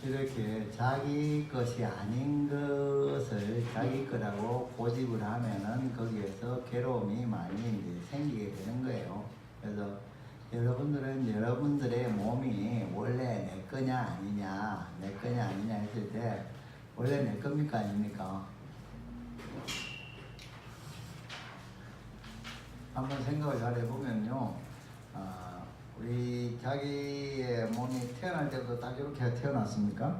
이렇게 자기 것이 아닌 것을 자기 거라고 고집을 하면은 거기에서 괴로움이 많이 이제 생기게 되는 거예요. 그래서 여러분들은 여러분들의 몸이 원래 내 거냐 아니냐, 내 거냐 아니냐 했을 때 원래 내 겁니까 아닙니까? 한번 생각을 잘 해보면요. 우리 자기의 몸이 태어날 때부터 딱 이렇게 태어났습니까?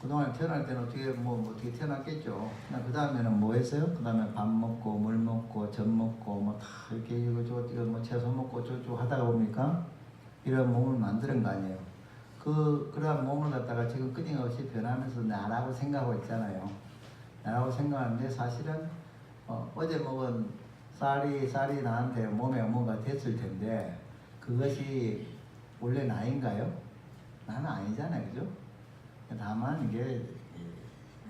그동안 태어날 때는 어떻게 태어났겠죠. 그 다음에는 뭐 했어요? 그 다음에 밥 먹고, 물 먹고, 젖 먹고, 뭐 다 이렇게 이거 뭐 채소 먹고 저쪽 하다가 보니까 이런 몸을 만드는 거 아니에요. 그러한 몸을 갖다가 지금 끊임없이 변하면서 나라고 생각하고 있잖아요. 나라고 생각하는데 사실은 어제 먹은 쌀이 나한테 몸에 뭔가 됐을 텐데 그것이 원래 나인가요? 나는 아니잖아요, 그죠? 다만 이게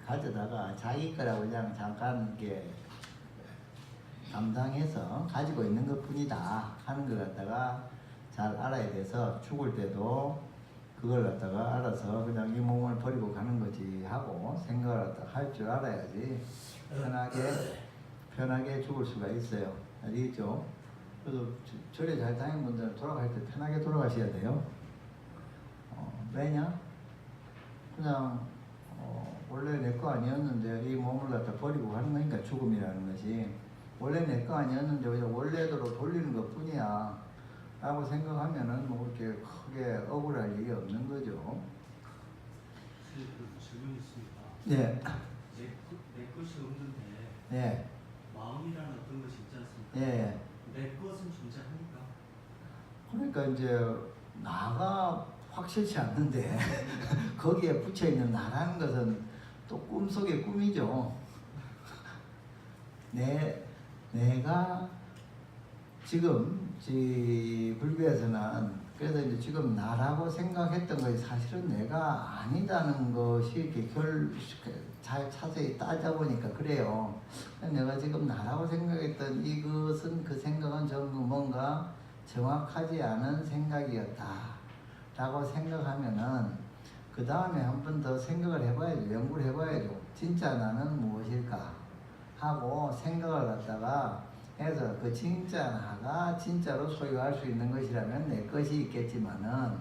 가져다가 자기 거라고 그냥 잠깐 이렇게 감당해서 가지고 있는 것 뿐이다 하는 걸 갖다가 잘 알아야 돼서 죽을 때도 그걸 갖다가 알아서 그냥 이 몸을 버리고 가는 거지 하고 생각을 할 줄 알아야지 편하게 죽을 수가 있어요. 아시겠죠? 그래서 절에 잘 다니는 분들은 돌아갈 때 편하게 돌아가셔야 돼요. 왜냐? 그냥 원래 내 거 아니었는데 이 몸을 갖다 버리고 가는 거니까 죽음이라는 것이 원래 내 거 아니었는데 원래대로 돌리는 것 뿐이야 라고 생각하면은 뭐 그렇게 크게 억울할 일이 없는 거죠. 질문이 있습니다. 네. 내 것이 없는데 네. 마음이라는 어떤 것이 있지 않습니까? 네. 내 것은 존재합니까? 그러니까 이제 나가 확실치 않는데 거기에 붙여있는 나라는 것은 또 꿈속의 꿈이죠. 내가 지금 불교에서는 그래서 이제 지금 나라고 생각했던 것이 사실은 내가 아니다는 것이 이렇게 잘 자세히 따져보니까 그래요. 내가 지금 나라고 생각했던 이것은 그 생각은 전부 뭔가 정확하지 않은 생각이었다 라고 생각하면은 그 다음에 한 번 더 생각을 해봐야죠. 연구를 해봐야죠. 진짜 나는 무엇일까 하고 생각을 갖다가 해서 그 진짜 나가 진짜로 소유할 수 있는 것이라면 내 것이 있겠지만은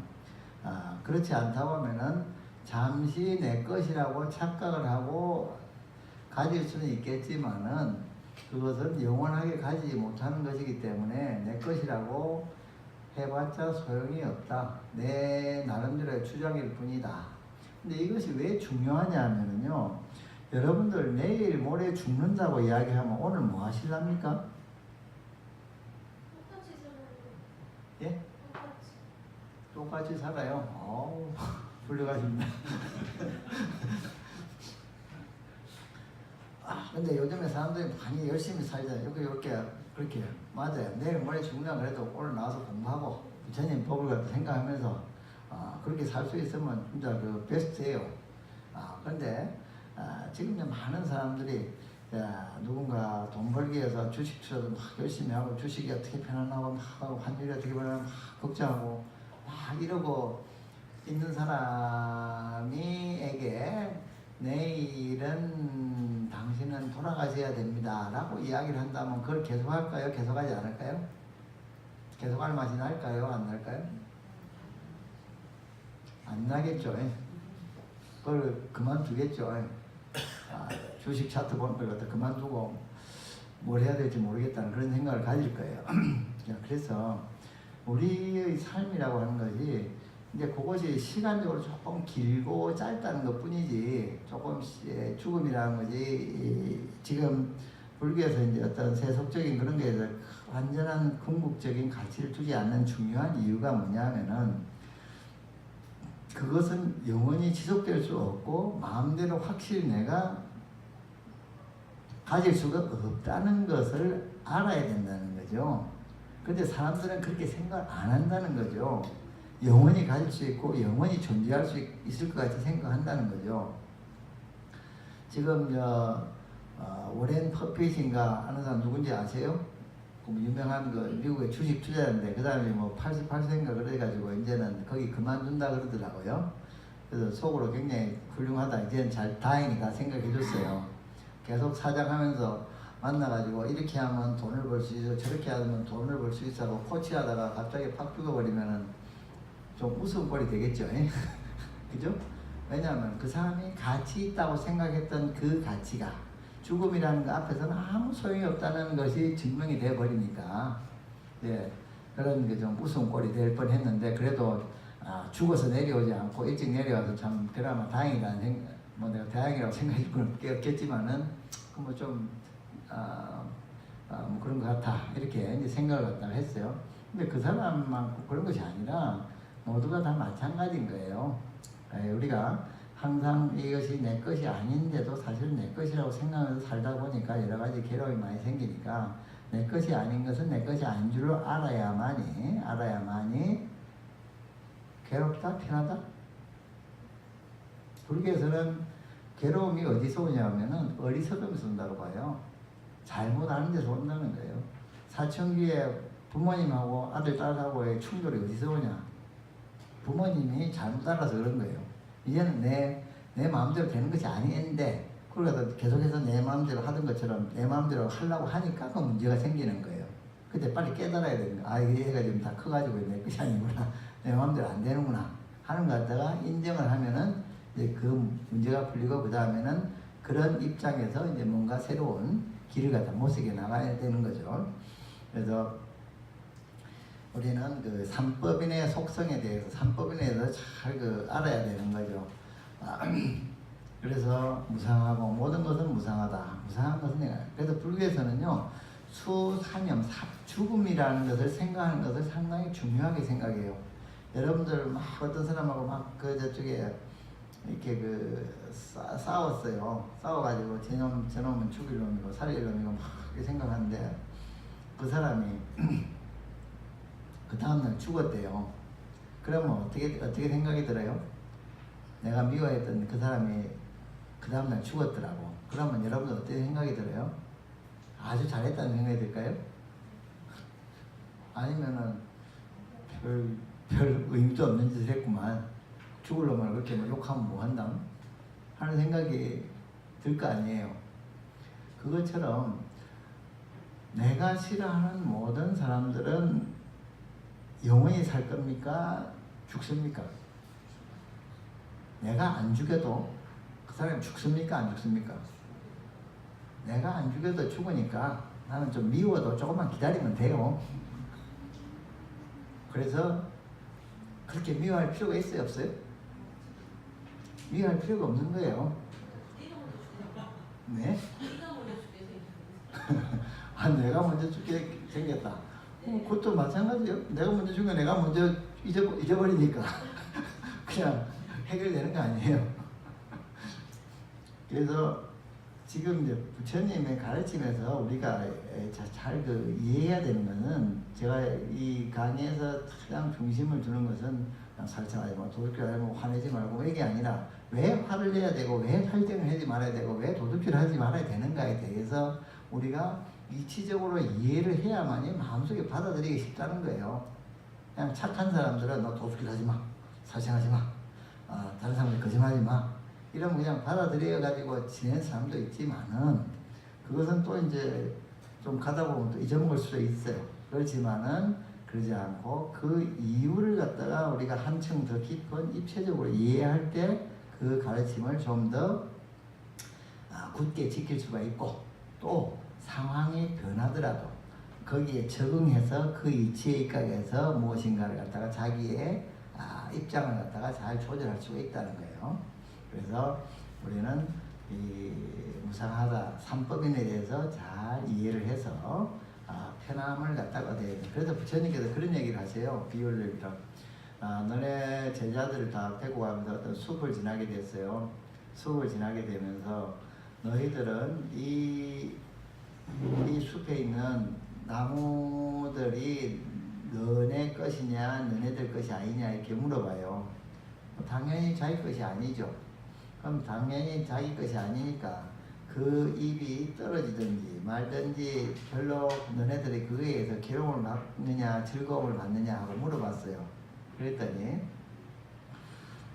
그렇지 않다고 하면은 잠시 내 것이라고 착각을 하고 가질 수는 있겠지만은 그것은 영원하게 가지지 못하는 것이기 때문에 내 것이라고 해봤자 소용이 없다. 내 나름대로의 주장일 뿐이다. 근데 이것이 왜 중요하냐 하면요. 여러분들 내일 모레 죽는다고 이야기하면 오늘 뭐 하실랍니까? 똑같이 살아요. 예? 똑같이 살아요. 어우, 훌륭하십니다. 근데 요즘에 사람들이 많이 열심히 살잖아요. 이렇게 그렇게 맞아요. 내일 모레 죽는다 그래도 오늘 나와서 공부하고 부처님 법을 갖다 생각하면서 그렇게 살 수 있으면 진짜 그 베스트예요. 근데 지금 많은 사람들이 누군가 돈 벌기 위해서 주식 투자도 막 열심히 하고 주식이 어떻게 편안하고 막 하고 환율이 어떻게 변하고 막 걱정하고 막 이러고 있는 사람이에게 내일은 당신은 돌아가셔야 됩니다 라고 이야기를 한다면 그걸 계속할까요? 계속하지 않을까요? 계속할 맛이 날까요? 안 날까요? 안 나겠죠. 그걸 그만두겠죠. 주식 차트 보는 걸 갖다 그만두고 뭘 해야 될지 모르겠다는 그런 생각을 가질 거예요. 그래서 우리의 삶이라고 하는 것이 이제 그것이 시간적으로 조금 길고 짧다는 것 뿐이지 조금 죽음이라는 것이 지금 불교에서 이제 어떤 세속적인 그런 거에서 완전한 궁극적인 가치를 두지 않는 중요한 이유가 뭐냐면은 그것은 영원히 지속될 수 없고 마음대로 확실히 내가 가질 수가 없다는 것을 알아야 된다는 거죠. 그런데 사람들은 그렇게 생각을 안 한다는 거죠. 영원히 가질 수 있고 영원히 존재할 수 있을 것 같이 생각한다는 거죠. 지금 오렌 퍼핏인가 하는 사람 누군지 아세요? 그 유명한 그 미국의 주식 투자자인데 그 사람이 뭐 88세인가 그래가지고 이제는 거기 그만둔다 그러더라고요. 그래서 속으로 굉장히 훌륭하다. 이제는 잘 다행히 다 생각해줬어요. 계속 사장하면서 만나가지고 이렇게 하면 돈을 벌 수 있어, 저렇게 하면 돈을 벌 수 있어 하고 코치하다가 갑자기 팍 죽어버리면은 좀 웃음거리 되겠죠. 그죠? 왜냐하면 그 사람이 가치 있다고 생각했던 그 가치가 죽음이라는 것 앞에서는 아무 소용이 없다는 것이 증명이 되어 버리니까, 예, 그런 게 좀 웃음거리 될 뻔했는데 그래도 죽어서 내려오지 않고 일찍 내려와서 참 그나마 다행이라는 뭐 내가 다행이라고 생각할 건 없겠지만은 뭐 좀 뭐 그런 것 같아 이렇게 이제 생각을 갖다가 했어요. 근데 그 사람만 그런 것이 아니라 모두가 다 마찬가지인 거예요. 우리가 항상 이것이 내 것이 아닌데도 사실 내 것이라고 생각하면서 살다 보니까 여러 가지 괴로움이 많이 생기니까 내 것이 아닌 것은 내 것이 아닌 줄로 알아야만이 괴롭다, 편하다. 불교에서는 괴로움이 어디서 오냐면은 어리석음에서 온다고 봐요. 잘못 아는 데서 온다는 거예요. 사춘기에 부모님하고 아들, 딸하고의 충돌이 어디서 오냐? 부모님이 잘못 알아서 그런 거예요. 이제는 내 마음대로 되는 것이 아닌데, 그러다 계속해서 내 마음대로 하던 것처럼 내 마음대로 하려고 하니까 그 문제가 생기는 거예요. 그때 빨리 깨달아야 되는 거예요. 이 애가 지금 다 커가지고 내 것이 아니구나. 내 마음대로 안 되는구나. 하는 것 갖다가 인정을 하면은 이제 그 문제가 풀리고 그 다음에는 그런 입장에서 이제 뭔가 새로운 길을 갖다 모색해 나가야 되는 거죠. 그래서 우리는 그 삼법인의 속성에 대해서 삼법인에 대해서 잘 알아야 되는 거죠. 그래서 무상하고 모든 것은 무상하다. 무상한 것은 내가. 그래서 불교에서는요 수사념 죽음이라는 것을 생각하는 것을 상당히 중요하게 생각해요. 여러분들 막 어떤 사람하고 막 그 저쪽에 이렇게 싸웠어요. 싸워가지고 저놈은 죽일 놈이고 살릴 놈이고 막 이렇게 생각하는데 그 사람이 그 다음날 죽었대요. 그러면 어떻게 생각이 들어요? 내가 미워했던 그 사람이 그 다음날 죽었더라고. 그러면 여러분들 어떻게 생각이 들어요? 아주 잘했다는 생각이 들까요? 아니면은 별 의미도 없는 짓을 했구만. 죽을 놈을 그렇게 욕하면 뭐 한다? 하는 생각이 들 거 아니에요. 그것처럼 내가 싫어하는 모든 사람들은 영원히 살 겁니까? 죽습니까? 내가 안 죽여도 그 사람이 죽습니까? 안 죽습니까? 내가 안 죽여도 죽으니까 나는 좀 미워도 조금만 기다리면 돼요. 그래서 그렇게 미워할 필요가 있어요? 없어요? 미워할 필요가 없는 거예요. 네? 내가 먼저 죽게 생겼다. 그것도 마찬가지예요. 내가 먼저 죽으면 내가 먼저 잊어버리니까 그냥 해결되는 거 아니에요. 그래서 지금 이제 부처님의 가르침에서 우리가 잘 이해해야 되는 것은, 제가 이 강의에서 가장 중심을 두는 것은 그냥 살처하지 말고 도둑질 하지 말고 화내지 말고 이게 아니라 왜 화를 내야 되고 왜 설득을 하지 말아야 되고 왜 도둑질을 하지 말아야 되는가에 대해서 우리가 이치적으로 이해를 해야만이 마음속에 받아들이기 쉽다는 거예요. 그냥 착한 사람들은 너 도둑질 하지 마, 살생하지 마, 다른 사람들 거짓말하지 마, 이러면 그냥 받아들여 가지고 지내는 사람도 있지만은 그것은 또 이제 좀 가다 보면 또 잊어먹을 수도 있어요. 그렇지만은 그러지 않고 그 이유를 갖다가 우리가 한층 더 깊은 입체적으로 이해할 때 그 가르침을 좀 더 굳게 지킬 수가 있고, 또 상황이 변하더라도 거기에 적응해서 그 이치에 입각해서 무엇인가를 갖다가 자기의 입장을 갖다가 잘 조절할 수가 있다는 거예요. 그래서 우리는 이 무상하다 삼법인에 대해서 잘 이해를 해서 편함을 갖다가 얻어야 돼. 그래서 부처님께서 그런 얘기를 하세요. 비유를 들어. 너네 제자들을 다 데리고 가면서 어떤 숲을 지나게 됐어요. 숲을 지나게 되면서 너희들은 이 숲에 있는 나무들이 너네 것이냐 너네들 것이 아니냐 이렇게 물어봐요. 당연히 자기 것이 아니죠. 그럼 당연히 자기 것이 아니니까 그 입이 떨어지든지 말든지 별로 너네들이 그거에 의해서 괴로움을 받느냐 즐거움을 받느냐 하고 물어봤어요. 그랬더니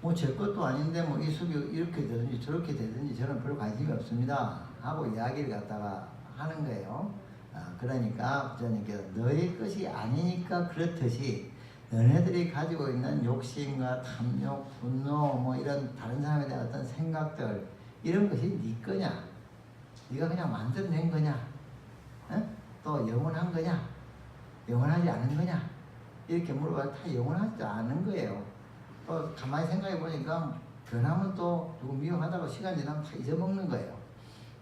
뭐 제 것도 아닌데 뭐 이 숙이 이렇게 되든지 저렇게 되든지 저는 별 관심이 없습니다 하고 이야기를 갖다가 하는 거예요. 그러니까 부처님께서 너의 것이 아니니까 그렇듯이 너네들이 가지고 있는 욕심과 탐욕, 분노 뭐 이런 다른 사람에 대한 어떤 생각들 이런 것이 네 거냐? 네가 그냥 만들어낸 거냐? 어? 또 영원한 거냐? 영원하지 않은 거냐? 이렇게 물어봐도 다 영원하지 않은 거예요. 또 가만히 생각해 보니까 변하면 또 누구 미워하다가 시간 지나면 다 잊어먹는 거예요.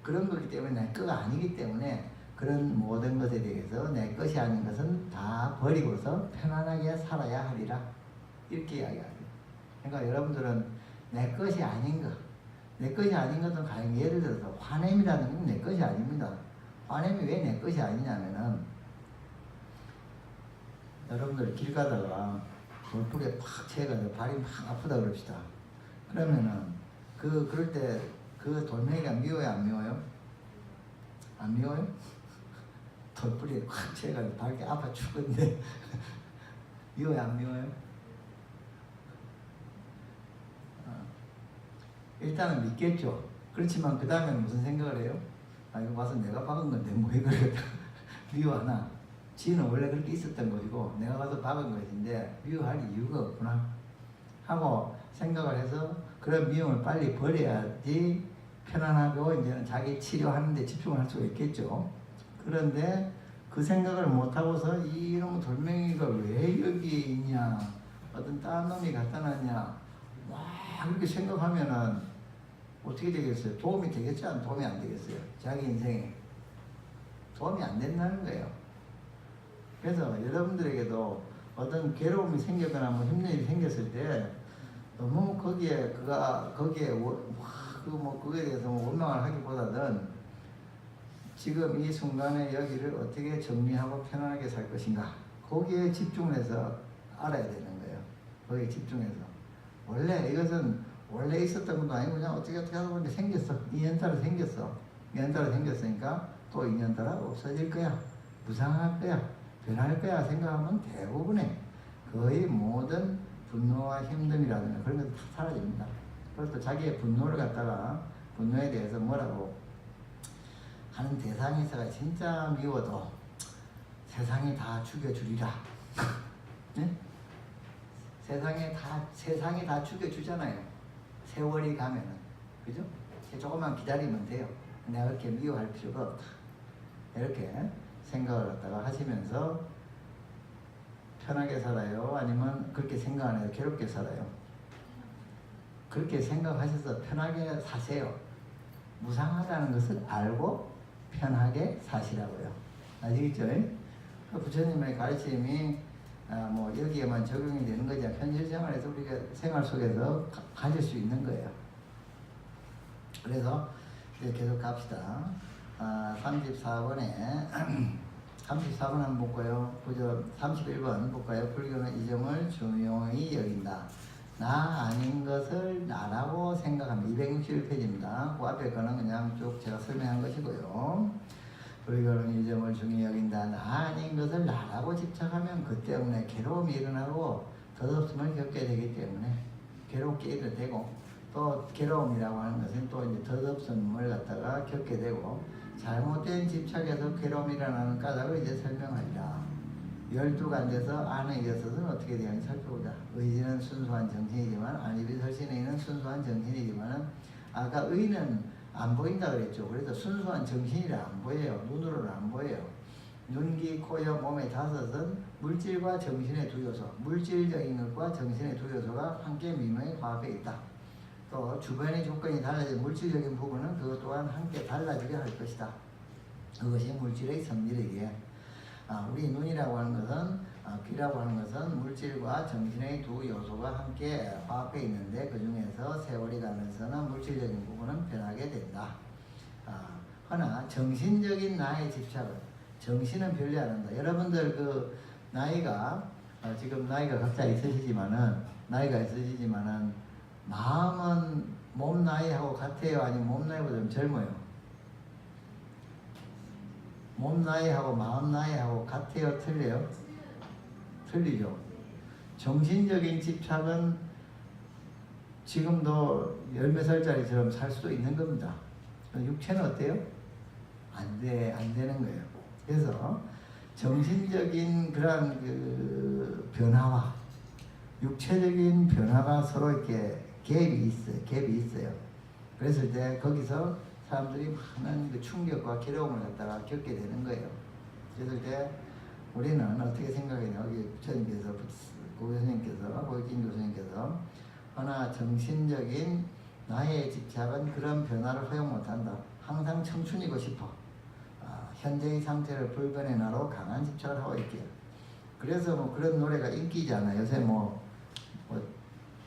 그런 거기 때문에 내 거가 아니기 때문에 그런 모든 것에 대해서 내 것이 아닌 것은 다 버리고서 편안하게 살아야 하리라. 이렇게 이야기합니다. 그러니까 여러분들은 내 것이 아닌 것, 내 것이 아닌 것은 가령 예를 들어서 화냄이라는 건 내 것이 아닙니다. 화냄이 왜 내 것이 아니냐면은 여러분들 길 가다가 돌풀에 팍 채가지고 발이 막 아프다 그럽시다. 그러면은 그럴 때 그 돌멩이가 미워요, 안 미워요? 안 미워요? 돌풀이 확 채가지고 발이 아파 죽었는데 미워요, 안 미워요? 일단은 믿겠죠. 그렇지만 그 다음에 무슨 생각을 해요? 아 이거 와서 내가 박은 건데 뭐 이걸 미워하나? 지는 원래 그렇게 있었던 것이고 내가 가서 박은 것인데 미워할 이유가 없구나 하고 생각을 해서 그런 미움을 빨리 버려야지 편안하고 이제는 자기 치료하는 데 집중을 할 수가 있겠죠. 그런데 그 생각을 못하고서 이놈의 돌멩이가 왜 여기 있냐, 어떤 딴 놈이 갖다 놨냐 막 그렇게 생각하면은 어떻게 되겠어요? 도움이 되겠지, 안 도움이 안 되겠어요? 자기 인생에 도움이 안 된다는 거예요. 그래서 여러분들에게도 어떤 괴로움이 생겼거나 뭐 힘든 일이 생겼을 때 너무 거기에 그거에 대해서 뭐 원망을 하기보다는 지금 이 순간에 여기를 어떻게 정리하고 편안하게 살 것인가 거기에 집중을 해서 알아야 되는 거예요. 거기에 집중해서 원래 이것은 원래 있었던 것도 아니고 그냥 어떻게 하다 보니 생겼어. 인연따라 생겼어. 인연따라 생겼으니까 또 인연따라 없어질 거야. 무상할 거야. 변할 거야 생각하면 대부분의 거의 모든 분노와 힘듦이라든가 그런 것도 다 사라집니다. 그래서 자기의 분노를 갖다가 분노에 대해서 뭐라고 하는 대상이 있어가 진짜 미워도 세상이 다 죽여주리라. 네? 세상이 다 죽여주잖아요. 세월이 가면은. 그죠? 조금만 기다리면 돼요. 내가 그렇게 미워할 필요가 없다. 이렇게 생각을 갖다가 하시면서 편하게 살아요? 아니면 그렇게 생각 안 해도 괴롭게 살아요? 그렇게 생각하셔서 편하게 사세요. 무상하다는 것을 알고 편하게 사시라고요. 아시겠죠? 부처님의 가르침이 뭐 여기에만 적용이 되는 거지 현실 생활에서 우리가 생활 속에서 가질 수 있는 거예요. 그래서 이제 계속 갑시다. 34번에 34번 한번 볼까요? 31번 볼까요? 불교는 이 점을 중요히 여긴다. 나 아닌 것을 나라고 생각합니다. 261페이지입니다. 그 앞에 거는 그냥 쭉 제가 설명한 것이고요. 불교는 이 점을 중요히 여긴다. 나 아닌 것을 나라고 집착하면 그 때문에 괴로움이 일어나고 덧없음을 겪게 되기 때문에 괴롭게 일어나게 되고 또 괴로움이라고 하는 것은 또 이제 덧없음을 갖다가 겪게 되고 잘못된 집착에서 괴로움이 일어나는 까닭을 이제 설명하리라. 12간제에서 안에 있어서는 어떻게 되는지 살펴보자. 의지는 순수한 정신이지만 안입이 설신의는 순수한 정신이지만 아까 의는 안 보인다 그랬죠. 그래서 순수한 정신이라 안 보여요. 눈으로는 안 보여요. 눈, 귀, 코, 여, 몸의 5은 물질과 정신의 두 요소, 물질적인 것과 정신의 두 요소가 함께 미묘히 화합해 있다. 또 주변의 조건이 달라진 물질적인 부분은 그것 또한 함께 달라지게 할 것이다. 그것이 물질의 성질이기에 우리 눈이라고 하는 것은 귀라고 하는 것은 물질과 정신의 두 요소가 함께 화합해 있는데 그 중에서 세월이 가면서는 물질적인 부분은 변하게 된다. 허나 정신적인 나의 집착은 정신은 별리 안 한다. 여러분들 그 나이가 지금 나이가 각자 있으시지만은 마음은 몸 나이하고 같아요? 아니면 몸 나이보다 좀 젊어요? 몸 나이하고 마음 나이하고 같아요? 틀려요? 틀리죠. 정신적인 집착은 지금도 10몇 살짜리처럼 살 수도 있는 겁니다. 육체는 어때요? 안 되는 거예요. 그래서 정신적인 그러한 그 변화와 육체적인 변화가 서로 이렇게 갭이 있어요. 그래서 이제 거기서 사람들이 많은 그 충격과 괴로움을 갖다가 겪게 되는 거예요. 그래서 이제 우리는 어떻게 생각해요? 여기 부처님께서, 고교수님께서, 교수님께서 허나 정신적인 나의 집착은 그런 변화를 허용 못한다. 항상 청춘이고 싶어. 현재의 상태를 불변의 나로 강한 집착을 하고 있게. 그래서 뭐 그런 노래가 인기잖아요. 요새 뭐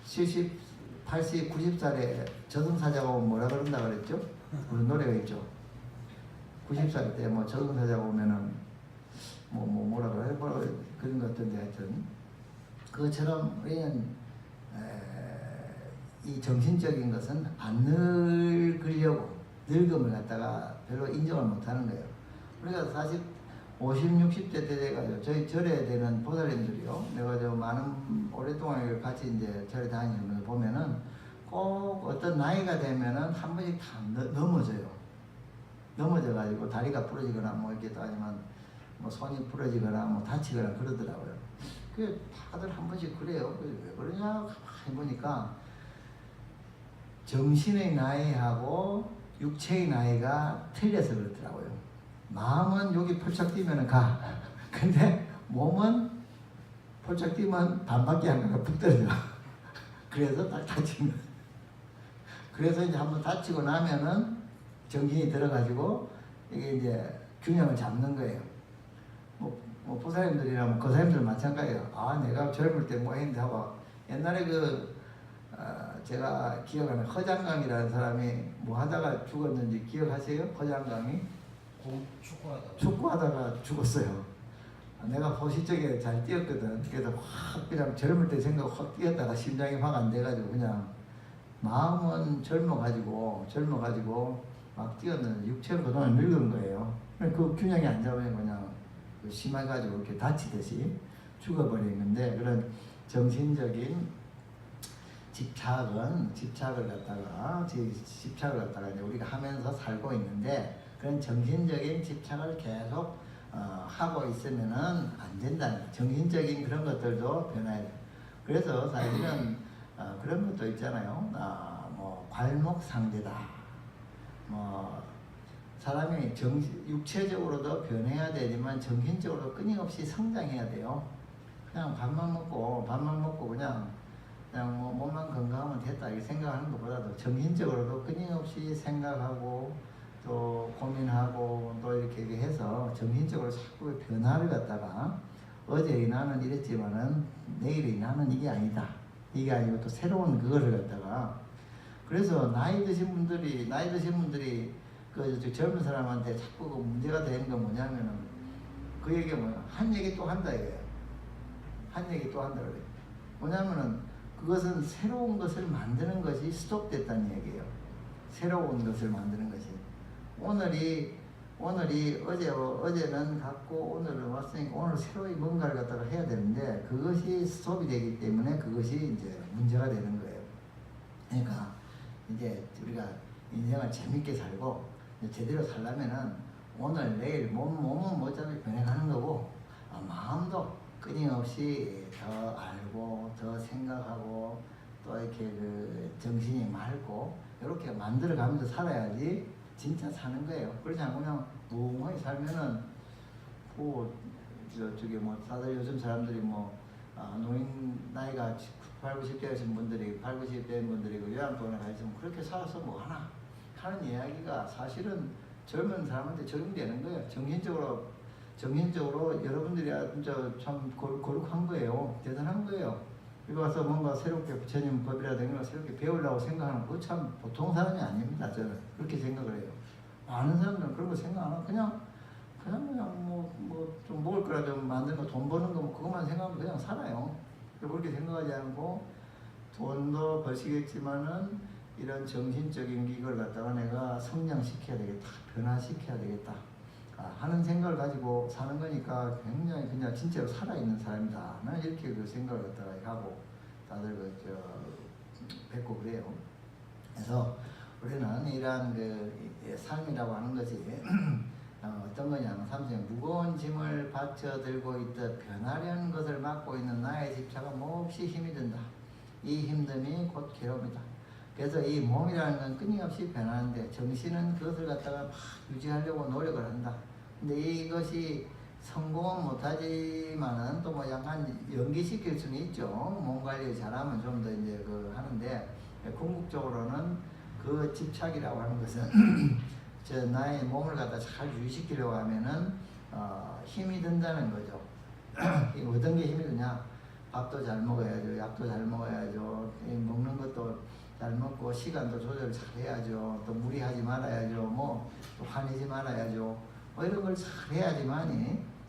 70, 80, 90살에 저승사자가 오면 뭐라 그런다 그랬죠? 그런 노래가 있죠. 90살 때 뭐 저승사자가 오면은 뭐라 그래? 그런 것 같은데 하여튼 그것처럼 우리는 이 정신적인 것은 안 늙으려고 늙음을 갖다가 별로 인정을 못하는 거예요. 우리가 사실 50, 60대 때 돼가지고 저희 절에 되는 보살님들이요. 내가 저 많은 오랫동안 같이 이제 절에 다니면서 보면은 꼭 어떤 나이가 되면은 한 번씩 다 넘어져요. 넘어져가지고 다리가 부러지거나 뭐 이렇게 또 아니면 뭐 손이 부러지거나 뭐 다치거나 그러더라고요. 그 다들 한 번씩 그래요. 왜 그러냐 가만히 보니까 정신의 나이하고 육체의 나이가 틀려서 그렇더라고요. 마음은 여기 펄쩍 뛰면 가. 근데 몸은 펄쩍 뛰면 반밖에 안 가가 푹 떨어져. 그래서 딱 다치는. 그래서 이제 한번 다치고 나면은 정신이 들어가지고 이게 이제 균형을 잡는 거예요. 뭐 보살님들이나 뭐 거사님들 마찬가지예요. 내가 젊을 때 뭐 했는데 하고 옛날에 제가 기억하는 허장강이라는 사람이 뭐 하다가 죽었는지 기억하세요? 허장강이? 축구하다가 죽었어요. 내가 호시 쪽에 잘 뛰었거든. 그래서 확 그냥 젊을 때 생각 확 뛰었다가 심장이 확 안 돼가지고 그냥 마음은 젊어가지고 막 뛰었는데 육체는 그동안 늙은 거예요. 그 균형이 안 잡으면 그냥 심해가지고 이렇게 다치듯이 죽어버린 건데 그런 정신적인 집착을 갖다가 이제 우리가 하면서 살고 있는데 그런 정신적인 집착을 계속 하고 있으면은 안 된다는 정신적인 그런 것들도 변화해야 돼. 그래서 사실은 그런 것도 있잖아요. 뭐 괄목상대다. 뭐 사람이 육체적으로도 변해야 되지만 정신적으로도 끊임없이 성장해야 돼요. 그냥 밥만 먹고 그냥 뭐 몸만 건강하면 됐다 이렇게 생각하는 것보다도 정신적으로도 끊임없이 생각하고 또 고민하고 또 이렇게 해서 정신적으로 자꾸 변화를 갖다가 어제의 나는 이랬지만은 내일의 나는 이게 아니다. 이게 아니고 또 새로운 그거를 갖다가 그래서 나이 드신 분들이 그 젊은 사람한테 자꾸 그 문제가 되는 건 뭐냐면은 그 얘기가 뭐야? 한 얘기 또 한다 이거예요. 한 얘기 또 한다 그래요. 뭐냐면은 그것은 새로운 것을 만드는 것이 스톱됐다는 얘기예요. 새로운 것을 만드는 것이. 오늘이 어제는 갖고 오늘을 왔으니까 오늘 새로이 뭔가를 갖다가 해야 되는데 그것이 스톱이 되기 때문에 그것이 이제 문제가 되는 거예요. 그러니까 이제 우리가 인생을 재밌게 살고 제대로 살려면은 오늘 내일 몸은 어차피 변해가는 거고 마음도 끊임없이 더 알고 더 생각하고 또 이렇게 그 정신이 맑고 이렇게 만들어가면서 살아야지 진짜 사는 거예요. 그렇지 않고 그냥 뭉하게 살면은 저기 뭐 다들 요즘 사람들이 노인 나이가 8, 90대이신 분들이 8, 90대인 분들이 그 요양병원에 가 있으면 그렇게 살아서 뭐 하나 하는 이야기가 사실은 젊은 사람한테 적용되는 거예요. 정신적으로 여러분들이 진짜 참 거룩한 거예요. 대단한 거예요. 여기 와서 뭔가 새롭게 부처님 법이라든가 새롭게 배우려고 생각하는 거 참 보통 사람이 아닙니다. 저는 그렇게 생각을 해요. 많은 사람들은 그런 거 생각 안 하고 그냥 좀 먹을 거라 좀 만드는 거, 돈 버는 거 그것만 생각하면 그냥 살아요. 그렇게 생각하지 않고 돈도 버시겠지만은 이런 정신적인 이걸 갖다가 내가 성장시켜야 되겠다, 변화시켜야 되겠다. 하는 생각을 가지고 사는 거니까 굉장히 그냥 진짜로 살아있는 사람이다. 나는 이렇게 그 생각을 갖다가 하고 다들 뵙고 그래요. 그래서 우리는 이러한 삶이라고 하는 것이 어떤 거냐면 삼성 무거운 짐을 받쳐 들고 있듯 변하려는 것을 막고 있는 나의 집착은 몹시 힘이 든다. 이 힘듦이 곧 괴로움이다. 그래서 이 몸이라는 건 끊임없이 변하는데 정신은 그것을 갖다가 막 유지하려고 노력을 한다. 근데 이것이 성공은 못하지만은 또 뭐 약간 연기시킬 수는 있죠. 몸 관리 잘하면 좀 더 이제 하는데 궁극적으로는 그 집착이라고 하는 것은 나의 몸을 갖다 잘 유지시키려고 하면은 힘이 든다는 거죠. 어떤 게 힘이 드냐? 밥도 잘 먹어야죠. 약도 잘 먹어야죠. 먹는 것도 잘 먹고 시간도 조절 잘 해야죠. 또 무리하지 말아야죠. 또 화내지 말아야죠. 이런 걸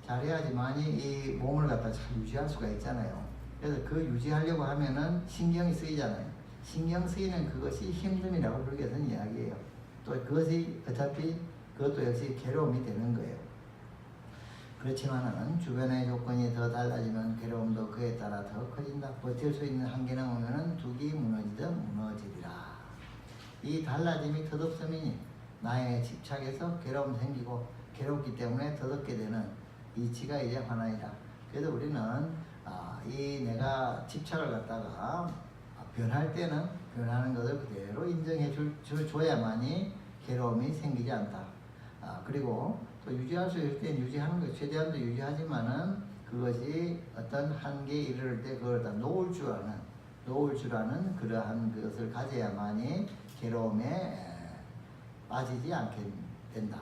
잘 해야지만이 이 몸을 갖다 잘 유지할 수가 있잖아요. 그래서 그 유지하려고 하면은 신경이 쓰이잖아요. 신경 쓰이는 그것이 힘듦이라고 불교에서는 이야기해요. 또 그것이 어차피 그것도 역시 괴로움이 되는 거예요. 그렇지만은 주변의 조건이 더 달라지면 괴로움도 그에 따라 더 커진다. 버틸 수 있는 한계는 오면은 둑이 무너지듯 무너지리라. 이 달라짐이 덧없음이니 나의 집착에서 괴로움 생기고 괴롭기 때문에 덧없게 되는 이치가 이제 하나이다. 그래서 우리는 이 내가 집착을 갖다가 변할 때는 변하는 것을 그대로 인정해 줘야만이 괴로움이 생기지 않다. 그리고 또 유지할 수 있을 땐 유지하는 것 최대한도 유지하지만은 그것이 어떤 한계에 이르를 때 그걸 다 놓을 줄 아는 그러한 것을 가져야만이 괴로움에 빠지지 않게 된다.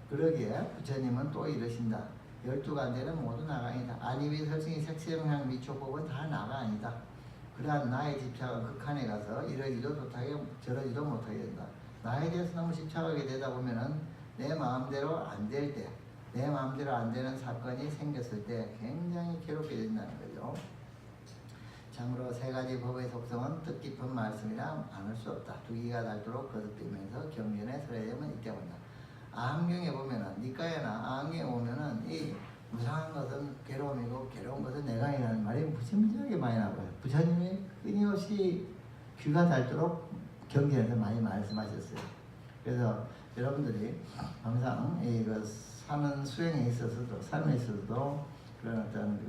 그러기에 부처님은 또 이러신다. 12가지는 모두 나가이다. 안이비 설승이 색세명량 미초법은 다 나가 아니다. 그러한 나의 집착은 극한에 가서 이러지도 못하게 저러지도 못하게 된다. 나에 대해서 너무 집착하게 되다 보면은 내 마음대로 안 될 때, 내 마음대로 안 되는 사건이 생겼을 때 굉장히 괴롭게 된다는 거죠. 참으로 3가지 법의 속성은 뜻깊은 말씀이라 않을 수 없다. 두기가 닳도록 거듭되면서 경전에 설해야만 있게 본다. 아함경에 보면은 니까야나 아함경에 보면은 이 무상한 것은 괴로움이고 괴로운 것은 내가이라는 말이 무지무지하게 많이 나와요. 부처님이 끊임없이 귀가 닳도록 경전에서 많이 말씀하셨어요. 그래서 여러분들이 항상 사는 수행에 있어서도 삶에 있어서도 그런 어떤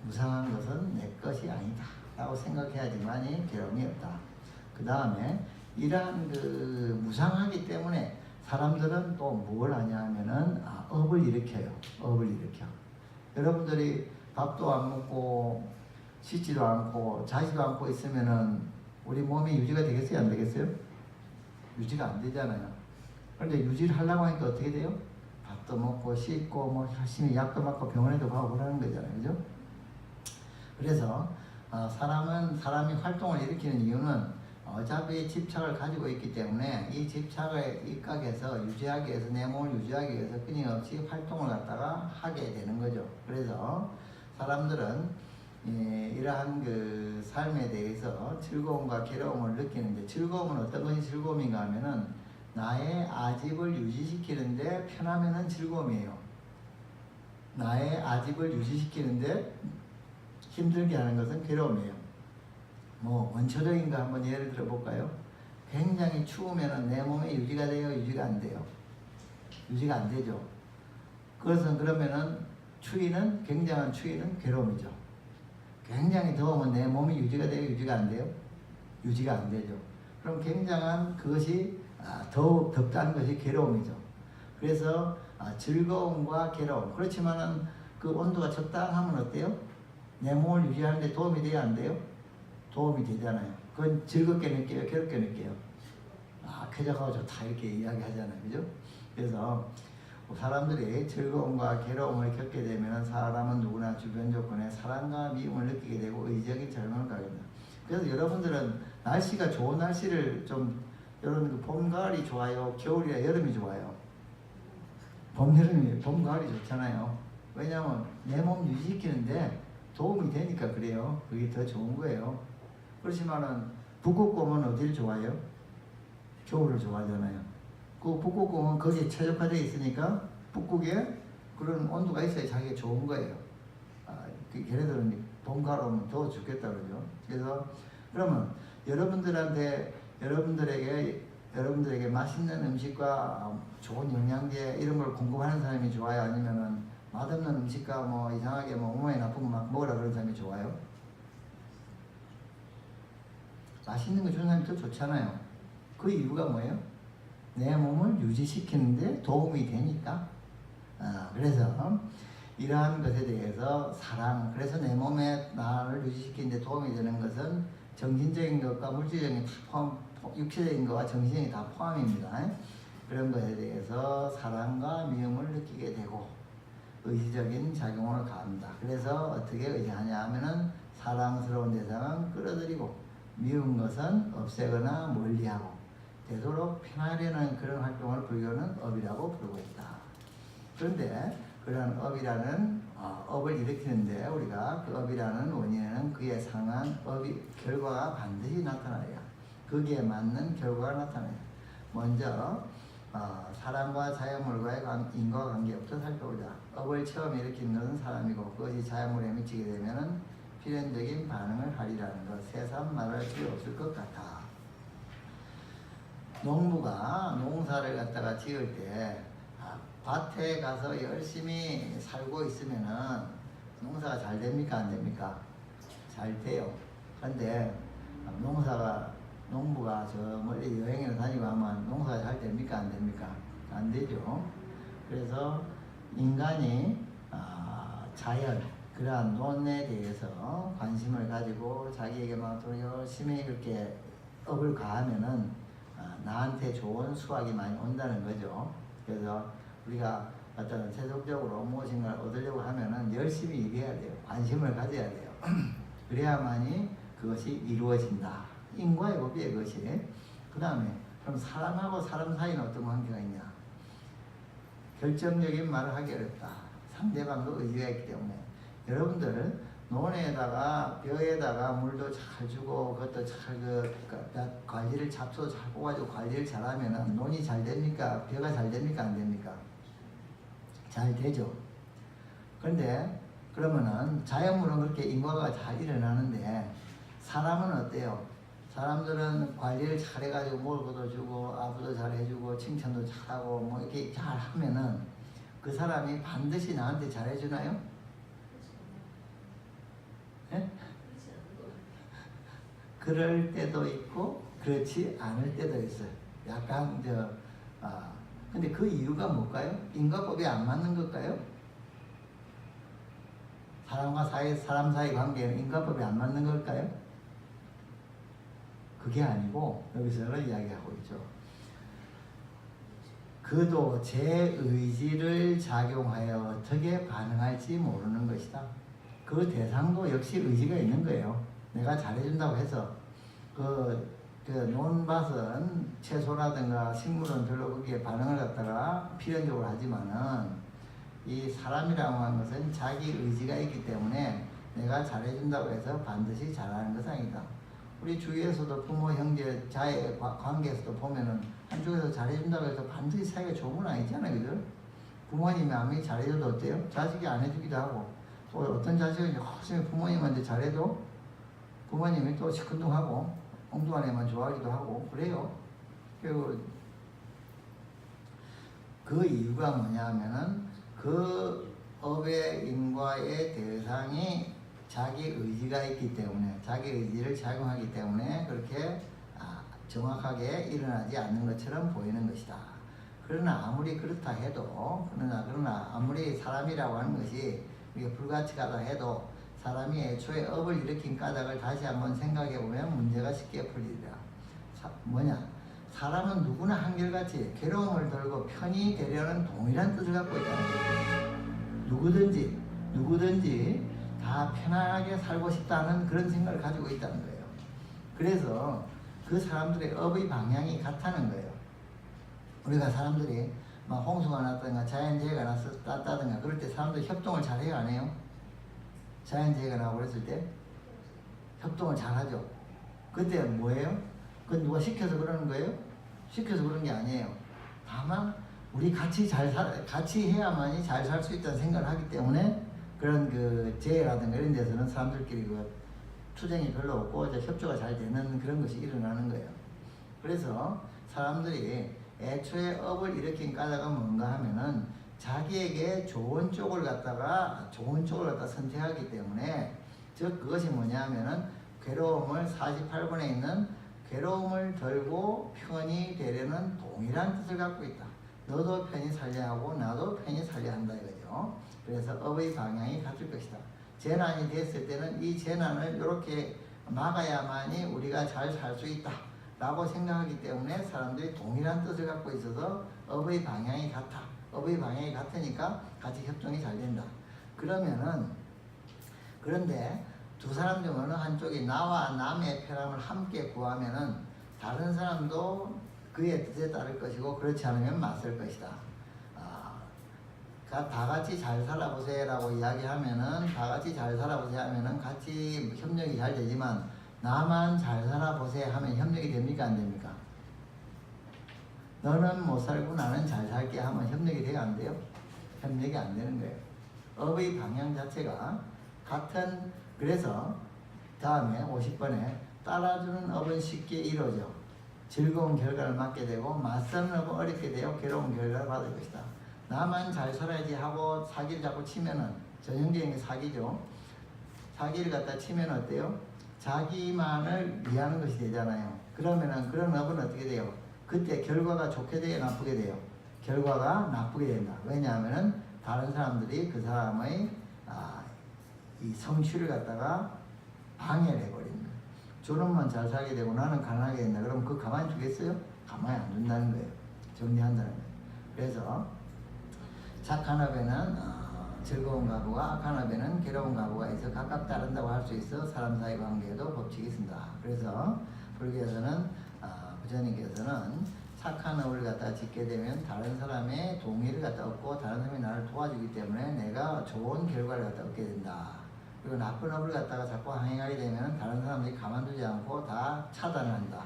무상한 것은 내 것이 아니다 라고 생각해야지만이 괴로움이 없다. 그 다음에 이러한 무상하기 때문에 사람들은 또 뭘 하냐 하면은 업을 일으켜요. 업을 일으켜. 여러분들이 밥도 안 먹고 씻지도 않고 자지도 않고 있으면은 우리 몸이 유지가 되겠어요? 안 되겠어요? 유지가 안 되잖아요. 그런데 유지를 하려고 하니까 어떻게 돼요? 밥도 먹고 씻고 열심히 약도 맞고 병원에도 가고 그러는 거잖아요. 그죠? 그래서 사람이 활동을 일으키는 이유는 어차피 집착을 가지고 있기 때문에 이 집착을 입각해서 유지하기 위해서 내 몸을 유지하기 위해서 끊임없이 활동을 갖다가 하게 되는 거죠. 그래서 사람들은 이러한 삶에 대해서 즐거움과 괴로움을 느끼는데 즐거움은 어떤 것이 즐거움인가 하면은 나의 아집을 유지시키는데 편하면은 즐거움이에요. 나의 아집을 유지시키는데 힘들게 하는 것은 괴로움이에요. 원초적인 거 한번 예를 들어 볼까요? 굉장히 추우면은 내 몸에 유지가 돼요? 유지가 안 돼요? 유지가 안 되죠. 그것은 그러면은 굉장한 추위는 괴로움이죠. 굉장히 더우면 내 몸이 유지가 돼요? 유지가 안 돼요? 유지가 안 되죠. 그럼 굉장한 그것이 더욱 덥다는 것이 괴로움이죠. 그래서 즐거움과 괴로움. 그렇지만은 그 온도가 적당하면 어때요? 내 몸을 유지하는데 도움이 돼요? 안 돼요? 도움이 되잖아요. 그건 즐겁게 느껴요? 괴롭게 느껴요? 쾌적하고 좋다 이렇게 이야기하잖아요. 그죠? 그래서 사람들이 즐거움과 괴로움을 겪게 되면 사람은 누구나 주변 조건에 사랑과 미움을 느끼게 되고 의적인 젊음을 가게 됩니다. 그래서 여러분들은 날씨가 좋은 날씨를 여러분 봄, 가을이 좋아요? 겨울이나 여름이 좋아요? 봄, 가을이 좋잖아요. 왜냐하면 내 몸 유지시키는데 도움이 되니까 그래요. 그게 더 좋은 거예요. 그렇지만은 북극 곰은 어디를 좋아해요? 겨울을 좋아하잖아요. 그 북극 곰은 거기에 최적화되어 있으니까 북극에 그런 온도가 있어야 자기가 좋은 거예요. 걔네들은 봄 가로면 더워 죽겠다 그러죠. 그래서 그러면 여러분들에게 맛있는 음식과 좋은 영양제 이런 걸 공급하는 사람이 좋아요? 아니면은 맛없는 음식과 뭐 이상하게 뭐 몸에 나쁜 거 막 먹으라 그런 사람이 좋아요? 맛있는 거 주는 사람이 더 좋잖아요. 그 이유가 뭐예요? 내 몸을 유지시키는데 도움이 되니까. 그래서 이러한 것에 대해서 사랑, 그래서 내 몸에 나를 유지시키는데 도움이 되는 것은 정신적인 것과 물질적인 다 포함, 육체적인 것과 정신적인 다 포함입니다. 그런 것에 대해서 사랑과 미움을 느끼게 되고 의지적인 작용을 가합니다. 그래서 어떻게 의지하냐 하면은 사랑스러운 대상은 끌어들이고 미운 것은 없애거나 멀리하고 되도록 편하려는 그런 활동을 불교는 업이라고 부르고 있다. 그런데 그런 업이라는 업을 일으키는데 우리가 그 업이라는 원인에는 그에 상한 결과가 반드시 나타나요. 거기에 맞는 결과가 나타나요. 먼저 사람과 자연물과의 인과관계부터 살펴보자. 업을 처음 일으키는 것은 사람이고 그것이 자연물에 미치게 되면은 필연적인 반응을 하리라는 것. 새삼 말할 필요 없을 것 같아. 농부가 농사를 갖다가 지을 때 밭에 가서 열심히 살고 있으면은 농사가 잘 됩니까? 안 됩니까? 잘 돼요. 그런데 농부가 저 멀리 여행을 다니고 하면 농사가 잘 됩니까? 안 됩니까? 안 되죠. 그래서 인간이 자연, 그러한 논에 대해서 관심을 가지고 자기에게 막 더 열심히 그렇게 업을 가하면은 나한테 좋은 수확이 많이 온다는 거죠. 그래서 우리가 어떤 세속적으로 무엇인가를 얻으려고 하면은 열심히 일해야 돼요. 관심을 가져야 돼요. 그래야만이 그것이 이루어진다. 인과의 법이에요, 그것이. 그 다음에 그럼 사람하고 사람 사이는 어떤 관계가 있냐? 결정적인 말을 하기 어렵다. 상대방도 의지가 있기 때문에. 여러분들 논에다가 벼에다가 물도 잘 주고 그것도 잘 관리를 잡초 잘 뽑아주고 관리를 잘하면은 논이 잘 됩니까? 벼가 잘 됩니까? 안 됩니까? 잘 되죠. 그런데 그러면은 자연물은 그렇게 인과가 잘 일어나는데 사람은 어때요? 사람들은 관리를 잘 해가지고 먹을 것도 주고 아부도 잘 해주고 칭찬도 잘하고 뭐 이렇게 잘 하면은 그 사람이 반드시 나한테 잘 해주나요? 네? 그럴 때도 있고 그렇지 않을 때도 있어요. 약간 근데 그 이유가 뭘까요? 인과법이 안 맞는 걸까요? 사람 사이 관계는 인과법이 안 맞는 걸까요? 그게 아니고 여기서는 이야기하고 있죠. 그도 제 의지를 작용하여 어떻게 반응할지 모르는 것이다. 그 대상도 역시 의지가 있는 거예요. 내가 잘해준다고 해서 논밭은 채소라든가 식물은 별로 거기에 반응을 갖다가 필연적으로 하지만은 이 사람이라고 하는 것은 자기 의지가 있기 때문에 내가 잘해준다고 해서 반드시 잘하는 것은 아니다. 우리 주위에서도 부모, 형제, 자의 관계에서도 보면은 한쪽에서 잘해준다고 해서 반드시 사이가 좋은 건 아니잖아요. 그죠? 부모님이 아무리 잘해줘도 어때요? 자식이 안 해주기도 하고 또 어떤 자식은 열심히 부모님한테 잘해도 부모님이 또 시큰둥하고 엉뚱한 애만 좋아하기도 하고 그래요. 그리고 그 이유가 뭐냐 하면은 그 업의 인과의 대상이 자기 의지가 있기 때문에 자기 의지를 작용하기 때문에 그렇게 정확하게 일어나지 않는 것처럼 보이는 것이다. 그러나 아무리 그렇다 해도 그러나 아무리 사람이라고 하는 것이 우리가 불가치하다 해도 사람이 애초에 업을 일으킨 까닭을 다시 한번 생각해 보면 문제가 쉽게 풀리리라. 뭐냐? 사람은 누구나 한결같이 괴로움을 덜고 편히 되려는 동일한 뜻을 갖고 있다는 거예요. 누구든지 다 편안하게 살고 싶다는 그런 생각을 가지고 있다는 거예요. 그래서 그 사람들의 업의 방향이 같다는 거예요. 우리가 사람들이 막 홍수가 났다든가 자연재해가 났다든가 그럴 때 사람들이 협동을 잘 해요, 안 해요? 자연재해가 나고 그랬을 때 협동을 잘 하죠. 그때 뭐예요? 그건 누가 시켜서 그러는 거예요? 시켜서 그런 게 아니에요. 다만 우리 같이 해야만이 잘 살 수 있다는 생각을 하기 때문에 그런 그 재해라든가 이런 데서는 사람들끼리 그 투쟁이 별로 없고 이제 협조가 잘 되는 그런 것이 일어나는 거예요. 그래서 사람들이 애초에 업을 일으킨 까닭은 뭔가 하면은 자기에게 좋은 쪽을 갖다가 선택하기 때문에, 즉 그것이 뭐냐 하면은 괴로움을 48번에 있는 괴로움을 덜고 편히 되려는 동일한 뜻을 갖고 있다. 너도 편히 살려 하고 나도 편히 살려 한다 이거죠. 그래서 업의 방향이 같을 것이다. 재난이 됐을 때는 이 재난을 이렇게 막아야만이 우리가 잘 살 수 있다 라고 생각하기 때문에 사람들이 동일한 뜻을 갖고 있어서 업의 방향이 같아. 업의 방향이 같으니까 같이 협정이 잘 된다. 그런데 두 사람 중 어느 한쪽이 나와 남의 편함을 함께 구하면은 다른 사람도 그의 뜻에 따를 것이고 그렇지 않으면 맞설 것이다. 다 같이 잘 살아보세요라고 이야기하면은 같이 협력이 잘 되지만 나만 잘 살아보세요 하면 협력이 됩니까 안 됩니까? 너는 못 살고 나는 잘 살게 하면 협력이 돼요 안 돼요? 협력이 안 되는 거예요. 업의 방향 자체가 같은. 그래서 다음에 50번에 따라주는 업은 쉽게 이루어져 즐거운 결과를 맞게 되고 맞서는 업은 어렵게 되어 괴로운 결과를 받을 것이다. 나만 잘 살아야지 하고 사기를 자꾸 치면은 전형적인 게 사기죠. 사기를 갖다 치면 어때요? 자기만을 위하는 것이 되잖아요. 그러면은 그런 업은 어떻게 돼요? 그때 결과가 좋게 돼요 나쁘게 돼요? 결과가 나쁘게 된다. 왜냐하면은 다른 사람들이 그 사람의 이 성취를 갖다가 방해를 해버립니다. 저놈만 잘 살게 되고 나는 가난하게 된다. 그럼 그거 가만히 두겠어요? 가만히 안 둔다는 거예요. 정리한다는 거예요. 그래서 착한 업에는 즐거운 가부가, 악한 업에는 괴로운 가부가 있어 각각 따른다고 할 수 있어 사람 사이 관계에도 법칙이 있습니다. 그래서 불교에서는 부처님께서는 착한 업을 갖다 짓게 되면 다른 사람의 동의를 갖다 얻고 다른 사람이 나를 도와주기 때문에 내가 좋은 결과를 갖다 얻게 된다. 그리고 나쁜 업을 갖다가 자꾸 행하게 되면 다른 사람들이 가만두지 않고 다 차단을 한다.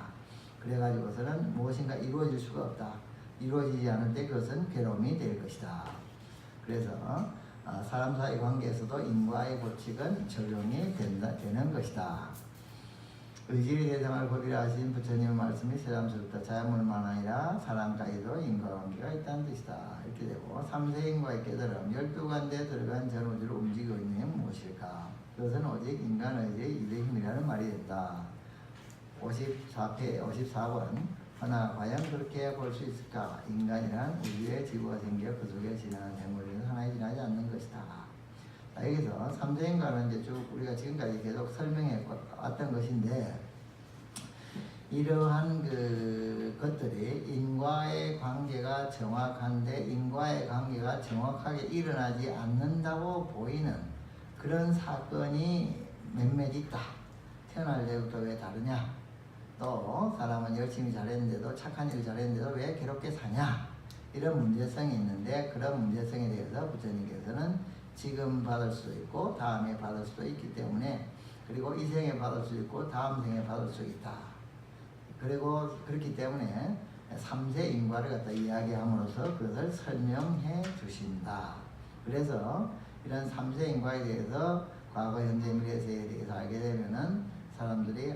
그래가지고서는 무엇인가 이루어질 수가 없다. 이루어지지 않을 때 그것은 괴로움이 될 것이다. 그래서 사람 사이 관계에서도 인과의 법칙은 적용이 되는 것이다. 의지의 대상을 법이라 하신 부처님의 말씀이 새삼스럽다. 자연물만 아니라 사람까지도 인과관계가 있다는 뜻이다. 이렇게 되고 삼세인과의 깨달음 12간대에 들어간 전우주를 움직이고 있는 게 무엇일까? 그것은 오직 인간의지의 일의 힘이라는 말이 된다. 54번 하나 과연 그렇게 볼 수 있을까? 인간이란 우주의 지구가 생겨 그 속에 지나는 대물리는 하나에 지나지 않는 것이다. 자, 여기서 삼세인과는 이제 쭉 우리가 지금까지 계속 설명해 왔던 것인데, 이러한 그 것들이 인과의 관계가 정확한데 인과의 관계가 정확하게 일어나지 않는다고 보이는 그런 사건이 몇몇 있다. 태어날 때부터 왜 다르냐? 또 사람은 열심히 잘했는데도 착한 일 잘했는데도 왜 괴롭게 사냐? 이런 문제성이 있는데, 그런 문제성에 대해서 부처님께서는 지금 받을 수도 있고 다음에 받을 수도 있기 때문에, 그리고 이 생에 받을 수 있고 다음 생에 받을 수 있다. 그리고 그렇기 때문에 삼세 인과를 갖다 이야기함으로써 그것을 설명해 주신다. 그래서 이런 삼세 인과에 대해서 과거, 현재, 미래세에 대해서 알게 되면은 사람들이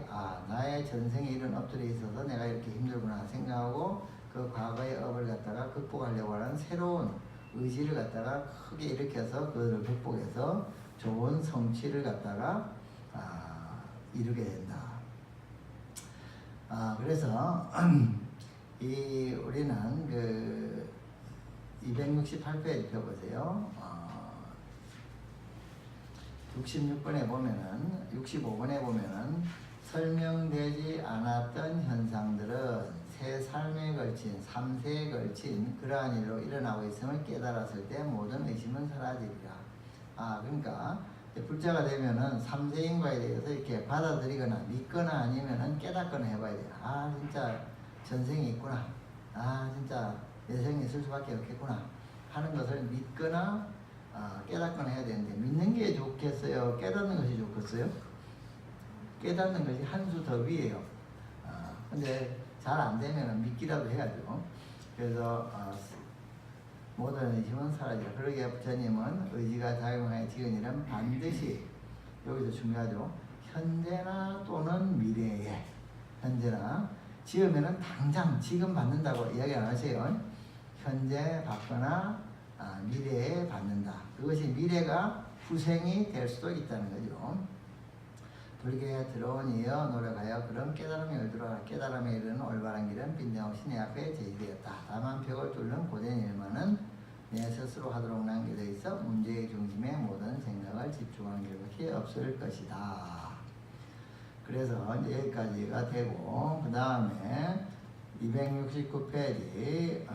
나의 전생에 이런 업들이 있어서 내가 이렇게 힘들구나 생각하고 그 과거의 업을 갖다가 극복하려고 하는 새로운 의지를 갖다가 크게 일으켜서 그것을 극복해서 좋은 성취를 갖다가 이루게 된다. 그래서 우리는 그 268페이지 펴보세요. 65번에 보면은 설명되지 않았던 현상들은 새 삶에 걸친 3세에 걸친 그러한 일로 일어나고 있음을 깨달았을 때 모든 의심은 사라지리라. 그러니까 불자가 되면은 3세인과에 대해서 이렇게 받아들이거나 믿거나 아니면은 깨닫거나 해봐야 돼요. 진짜 전생이 있구나. 진짜 내생이 있을 수밖에 없겠구나 하는 것을 믿거나 깨닫거나 해야 되는데, 믿는 게 좋겠어요? 깨닫는 것이 좋겠어요? 깨닫는 것이 한 수 더 위에요. 근데 잘 안 되면 믿기라도 해야죠. 그래서 모든 의심은 사라지라. 그러기에 부처님은 의지가 작용하여 지은 일은 반드시, 여기서 중요하죠, 현재나 또는 미래에, 현재나, 지으면은 당장 지금 받는다고 이야기 안 하세요. 현재 받거나 미래에 받는다. 그것이 미래가 후생이 될 수도 있다는 거죠. 불교에 들어온 이어 노력하여 그런 깨달음에 이르도록 깨달음에 이르는 올바른 길은 빈정없이 내 앞에 제시되었다. 다만 벽을 뚫는 고된 일만은 내 스스로 하도록 남겨져 있어 문제의 중심에 모든 생각을 집중하는 것이 없을 것이다. 그래서 이제 여기까지가 되고, 그 다음에 269페이지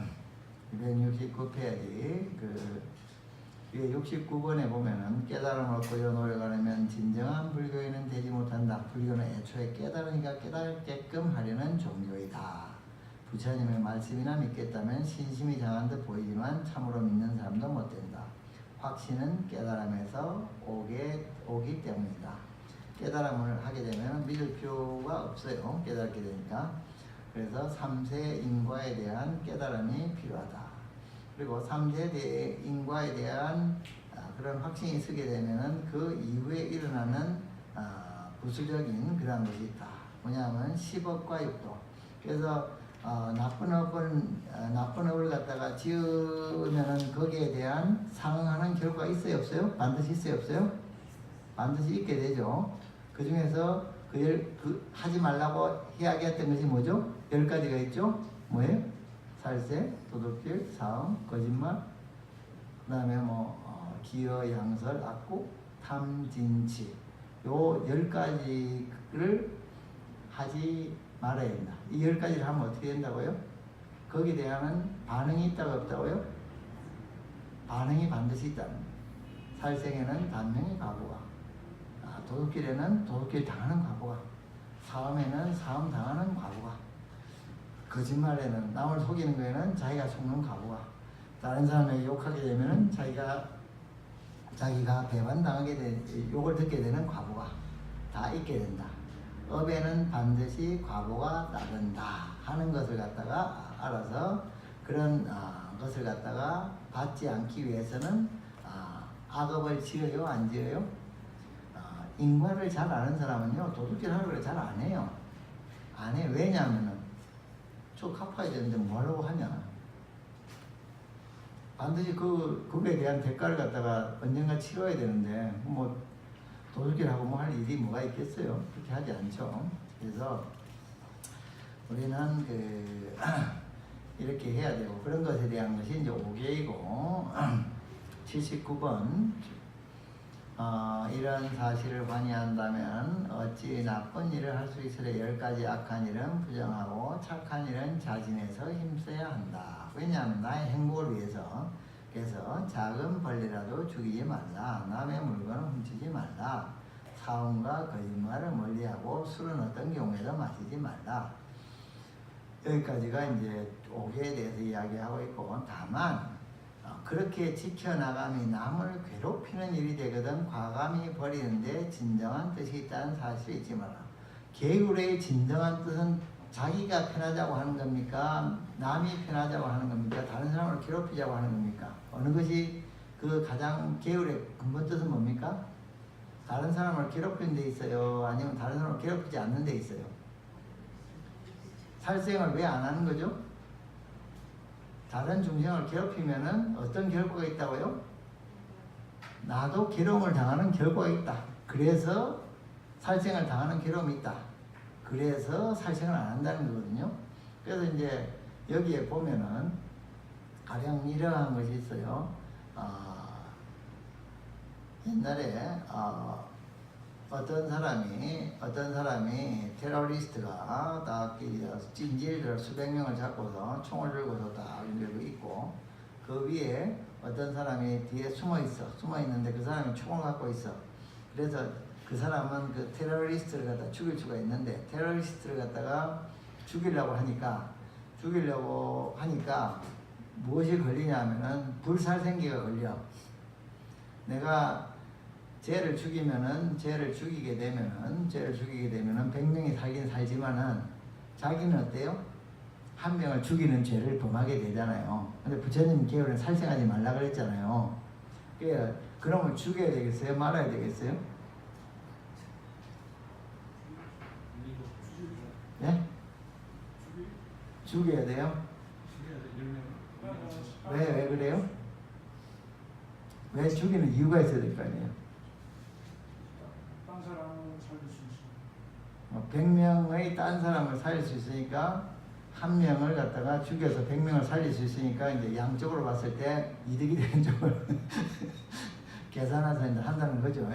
그 위에 69번에 보면은 깨달음을 얻고자 노력하려면 진정한 불교인은 되지 못한다. 불교는 애초에 깨달으니까 깨달게끔 하려는 종교이다. 부처님의 말씀이나 믿겠다면 신심이 장한 듯 보이지만 참으로 믿는 사람도 못 된다. 확신은 깨달음에서 오기 때문이다. 깨달음을 하게 되면 믿을 필요가 없어요. 깨닫게 되니까. 그래서 3세 인과에 대한 깨달음이 필요하다. 그리고 3세 인과에 대한 그런 확신이 서게 되면은 그 이후에 일어나는 부수적인 그런 것이 있다. 뭐냐면 10억과 6도. 그래서 나쁜 업을 갖다가 지으면은 거기에 대한 상응하는 결과가 있어요, 없어요? 반드시 있어요, 없어요? 반드시 있게 되죠. 그 중에서 하지 말라고 이야기했던 것이 뭐죠? 10가지가 있죠? 뭐예요? 살세, 도둑질, 사음, 거짓말, 그 다음에 기여, 양설, 악구, 탐, 진치. 요 10가지를 하지 말아야 된다. 이 10가지를 하면 어떻게 된다고요? 거기에 대한 반응이 있다고 없다고요? 반응이 반드시 있다는 거예요. 살생에는 단명히 과보가, 도둑질에는 도둑질 당하는 과보가, 사음에는 사음 당하는 과보가, 거짓말에는, 남을 속이는 거에는 자기가 속는 과보가, 다른 사람에게 욕하게 되면은 자기가 배반당하게 욕을 듣게 되는 과보가 다 있게 된다. 업에는 반드시 과보가 따른다 하는 것을 갖다가 알아서 그런 것을 갖다가 받지 않기 위해서는 악업을 지어요, 안 지어요? 인과를 잘 아는 사람은요, 도둑질 하는 걸 잘 안 해요. 안 해. 왜냐하면은 저 갚아야 되는데 뭐하려고 하냐. 반드시 그거에 대한 대가를 갖다가 언젠가 치러야 되는데, 도둑질하고 할 일이 뭐가 있겠어요? 그렇게 하지 않죠. 그래서 우리는 이렇게 해야 되고, 그런 것에 대한 것이 이제 5개이고, 79번, 이런 사실을 관여한다면 어찌 나쁜 일을 할 수 있으려 10가지 악한 일은 부정하고 착한 일은 자진해서 힘써야 한다. 왜냐하면 나의 행복을 위해서. 그래서 작은 벌레라도 죽이지 말라. 남의 물건을 훔치지 말라. 사음과 거짓말을 멀리하고 술은 어떤 경우에도 마시지 말라. 여기까지가 이제 5개에 대해서 이야기하고 있고, 다만 그렇게 지켜나감이 남을 괴롭히는 일이 되거든 과감히 버리는데 진정한 뜻이 있다는 사실을 잊지 마라. 계율의 진정한 뜻은 자기가 편하자고 하는 겁니까? 남이 편하자고 하는 겁니까? 다른 사람을 괴롭히자고 하는 겁니까? 어느 것이 그 가장 계율의 근본 뜻은 뭡니까? 다른 사람을 괴롭히는 데 있어요? 아니면 다른 사람을 괴롭히지 않는 데 있어요? 살생을 왜 안 하는 거죠? 다른 중생을 괴롭히면은 어떤 결과가 있다고요? 나도 괴로움을 당하는 결과가 있다. 그래서 살생을 당하는 괴로움이 있다. 그래서 살생을 안 한다는 거거든요. 그래서 이제 여기에 보면은 가령 이러한 것이 있어요. 옛날에 어떤 사람이 테러리스트가 딱 찜질들 수백 명을 잡고서 총을 들고서 딱 이렇게 있고, 그 위에 어떤 사람이 뒤에 숨어 있는데 그 사람이 총을 갖고 있어. 그래서 그 사람은 그 테러리스트를 갖다 죽일 수가 있는데, 테러리스트를 갖다가 죽이려고 하니까 무엇이 걸리냐면은 불살생기가 걸려. 내가 죄를 죽이게 되면은 100명이 살긴 살지만은 자기는 어때요? 한 명을 죽이는 죄를 범하게 되잖아요. 근데 부처님 계율은 살생하지 말라 그랬잖아요. 그러면 죽여야 되겠어요? 말아야 되겠어요? 예? 죽여야 돼요? 왜 그래요? 왜 죽이는 이유가 있어야 될 거 아니에요? 딴 사람을 살릴 수 있어. 100명의 딴 사람을 살릴 수 있으니까 한 명을 갖다가 죽여서 100명을 살릴 수 있으니까 이제 양쪽으로 봤을 때 이득이 되는 쪽을 계산해서 이제 한다는 거죠.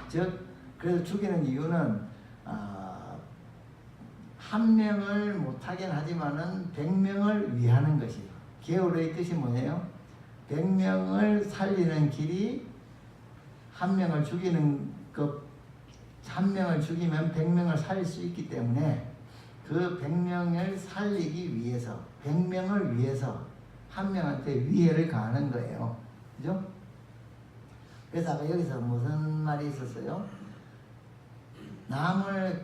즉 그래서 죽이는 이유는 한 명을 못하긴 하지만은 100명을 위하는 것이 계율의 뜻이 뭐예요? 100명을 살리는 길이 한 명을 죽이는 한 명을 죽이면 100명을 살릴 수 있기 때문에 그 100명을 살리기 위해서 100명을 위해서 한 명한테 위해를 가하는 거예요. 그죠? 그래서 아까 여기서 무슨 말이 있었어요? 남을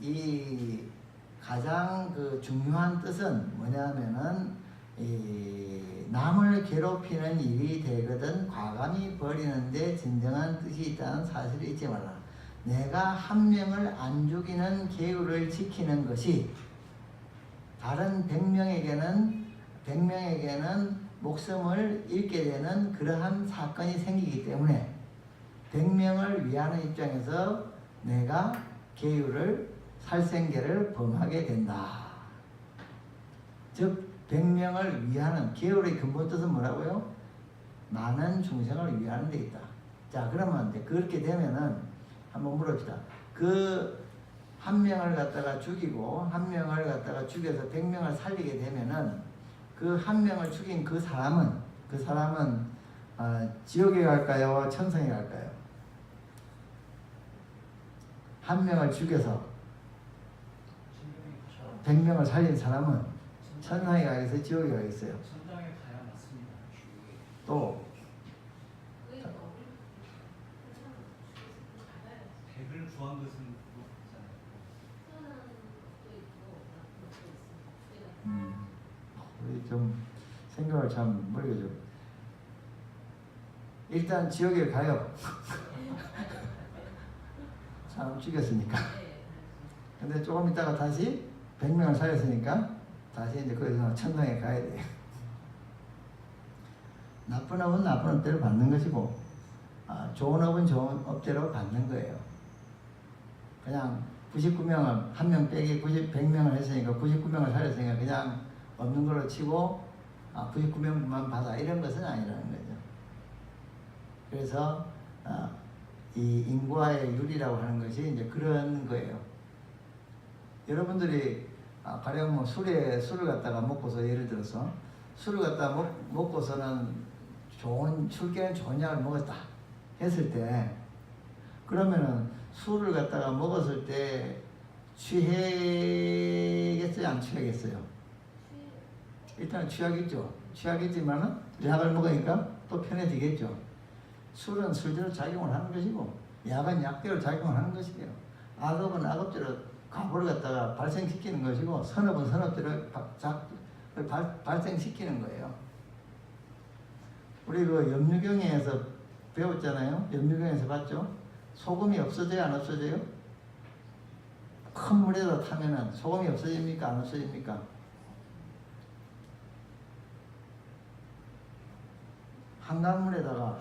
이 가장 그 중요한 뜻은 뭐냐면은 남을 괴롭히는 일이 되거든 과감히 버리는데 진정한 뜻이 있다는 사실을 잊지 말라. 내가 한 명을 안 죽이는 계율을 지키는 것이 다른 100명에게는 목숨을 잃게 되는 그러한 사건이 생기기 때문에 100명을 위하는 입장에서 내가 계율을 살생계를 범하게 된다. 즉 100명을 위하는 계율의 근본 뜻은 뭐라고요? 많은 중생을 위하는 데 있다. 자 그러면 이제 그렇게 되면은 한번 물읍시다. 그 한 명을 갖다가 죽이고 한 명을 갖다가 죽여서 100명을 살리게 되면은 그 한 명을 죽인 그 사람은 지옥에 갈까요? 천성에 갈까요? 한 명을 죽여서 100명을 살린 사람은 천상에 가겠어요? 지옥에 가겠어요? 천당에 가야 맞습니다. 또 100을 구한 것은 그거잖아요. 우리 좀 생각을 참 머리가 좀 일단 지옥에 가요. 사람 죽였으니까. 근데 조금 있다가 다시 100명을 살렸으니까 다시 이제 거기서 천당에 가야 돼요. 나쁜 업은 나쁜 업대로 받는 것이고 좋은 업은 좋은 업대로 받는 거예요. 그냥 99명을 한 명 빼기 100명을 했으니까 99명을 살렸으니까 그냥 없는 걸로 치고 99명만 받아 이런 것은 아니라는 거죠. 그래서 이 인과의 윤리라고 하는 것이 이제 그런 거예요. 여러분들이 가령 뭐 술을 갖다가 먹고서 예를 들어서 술을 갖다가 먹고서는 술께는 좋은 약을 먹었다 했을 때 그러면은 술을 갖다가 먹었을 때 취하겠어요? 안 취하겠어요? 일단 취하겠죠. 취하겠지만은 약을 먹으니까 또 편해지겠죠. 술은 술대로 작용을 하는 것이고 약은 약대로 작용을 하는 것이에요. 악업은 악업대로 과보를 갖다가 발생시키는 것이고 선업은 선업대로 발생시키는 거예요. 우리 그 염류경에서 배웠잖아요. 염류경에서 봤죠. 소금이 없어져요? 안 없어져요? 큰 물에다 타면은 소금이 없어집니까? 안 없어집니까? 한강물에다가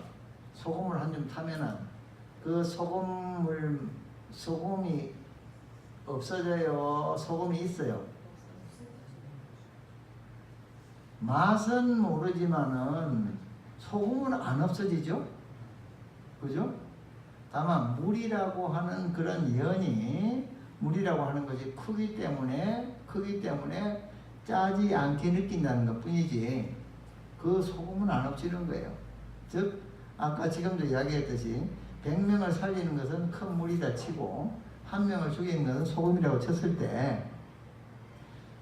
소금을 한 줌 타면은 그 소금이 없어져요? 소금이 있어요? 맛은 모르지만은 소금은 안 없어지죠? 그죠? 다만 물이라고 하는 그런 연이 물이라고 하는 것이 크기 때문에 짜지 않게 느낀다는 것 뿐이지 그 소금은 안 없어지는 거예요. 즉 아까 지금도 이야기했듯이 100명을 살리는 것은 큰 물이다 치고 한 명을 죽이는 것은 소금이라고 쳤을 때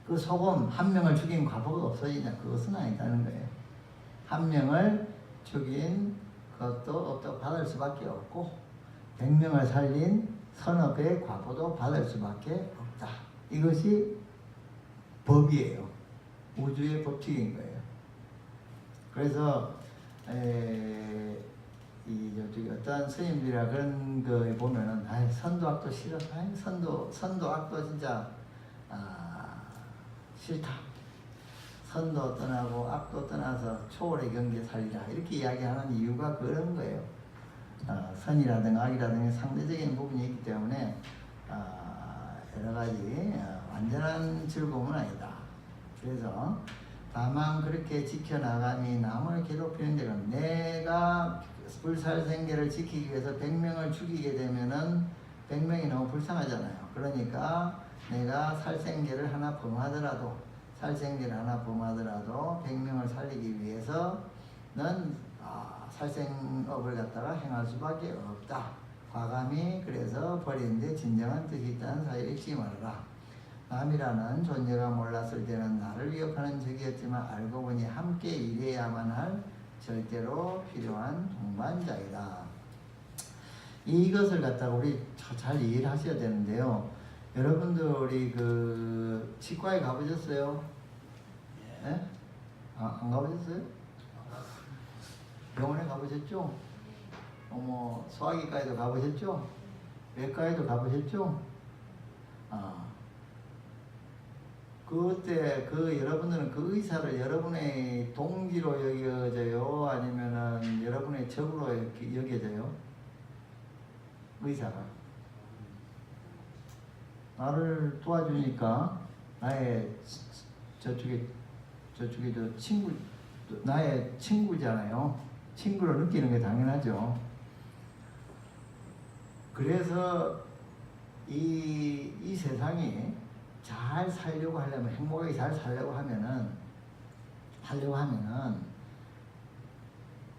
그 소금 한 명을 죽인 과보가 없어지냐? 그것은 아니다는 거예요. 한 명을 죽인 것도 받을 수밖에 없고 100명을 살린 선업의 과보도 받을 수밖에 없다. 이것이 법이에요. 우주의 법칙인 거예요. 그래서 저기 어떤 스님들이나 그런 거 보면은 선도악도 싫어. 선도악도 진짜 싫다. 선도 떠나고 악도 떠나서 초월의 경계 살리라 이렇게 이야기하는 이유가 그런 거예요. 선이라든가 악이라든가 상대적인 부분이 있기 때문에 여러 가지 완전한 즐거움은 아니다. 그래서 다만 그렇게 지켜나가니 남을 괴롭히는 데가 내가 불살생계를 지키기 위해서 100명을 죽이게 되면은 100명이 너무 불쌍하잖아요. 그러니까 내가 살생계를 하나 범하더라도 100명을 살리기 위해서는 살생업을 갖다가 행할 수밖에 없다. 과감히 그래서 버리는데 진정한 뜻이 있다는 사실을 잊지 말아라. 남이라는 존재가 몰랐을 때는 나를 위협하는 적이었지만 알고 보니 함께 일해야만 할 절대로 필요한 동반자이다. 이것을 갖다가 우리 잘 이해를 하셔야 되는데요. 여러분들이 그 치과에 가보셨어요? 예? 안 가보셨어요? 병원에 가보셨죠? 소화기과에도 가보셨죠? 외과에도 가보셨죠? 그때 여러분들은 그 의사를 여러분의 동지로 여겨져요? 아니면은 여러분의 적으로 여겨져요? 의사가 나를 도와주니까 나의 저쪽에 저 친구, 나의 친구잖아요. 친구로 느끼는 게 당연하죠. 그래서 이 세상이 잘 살려고 하려면, 행복하게 잘 살려고 하면은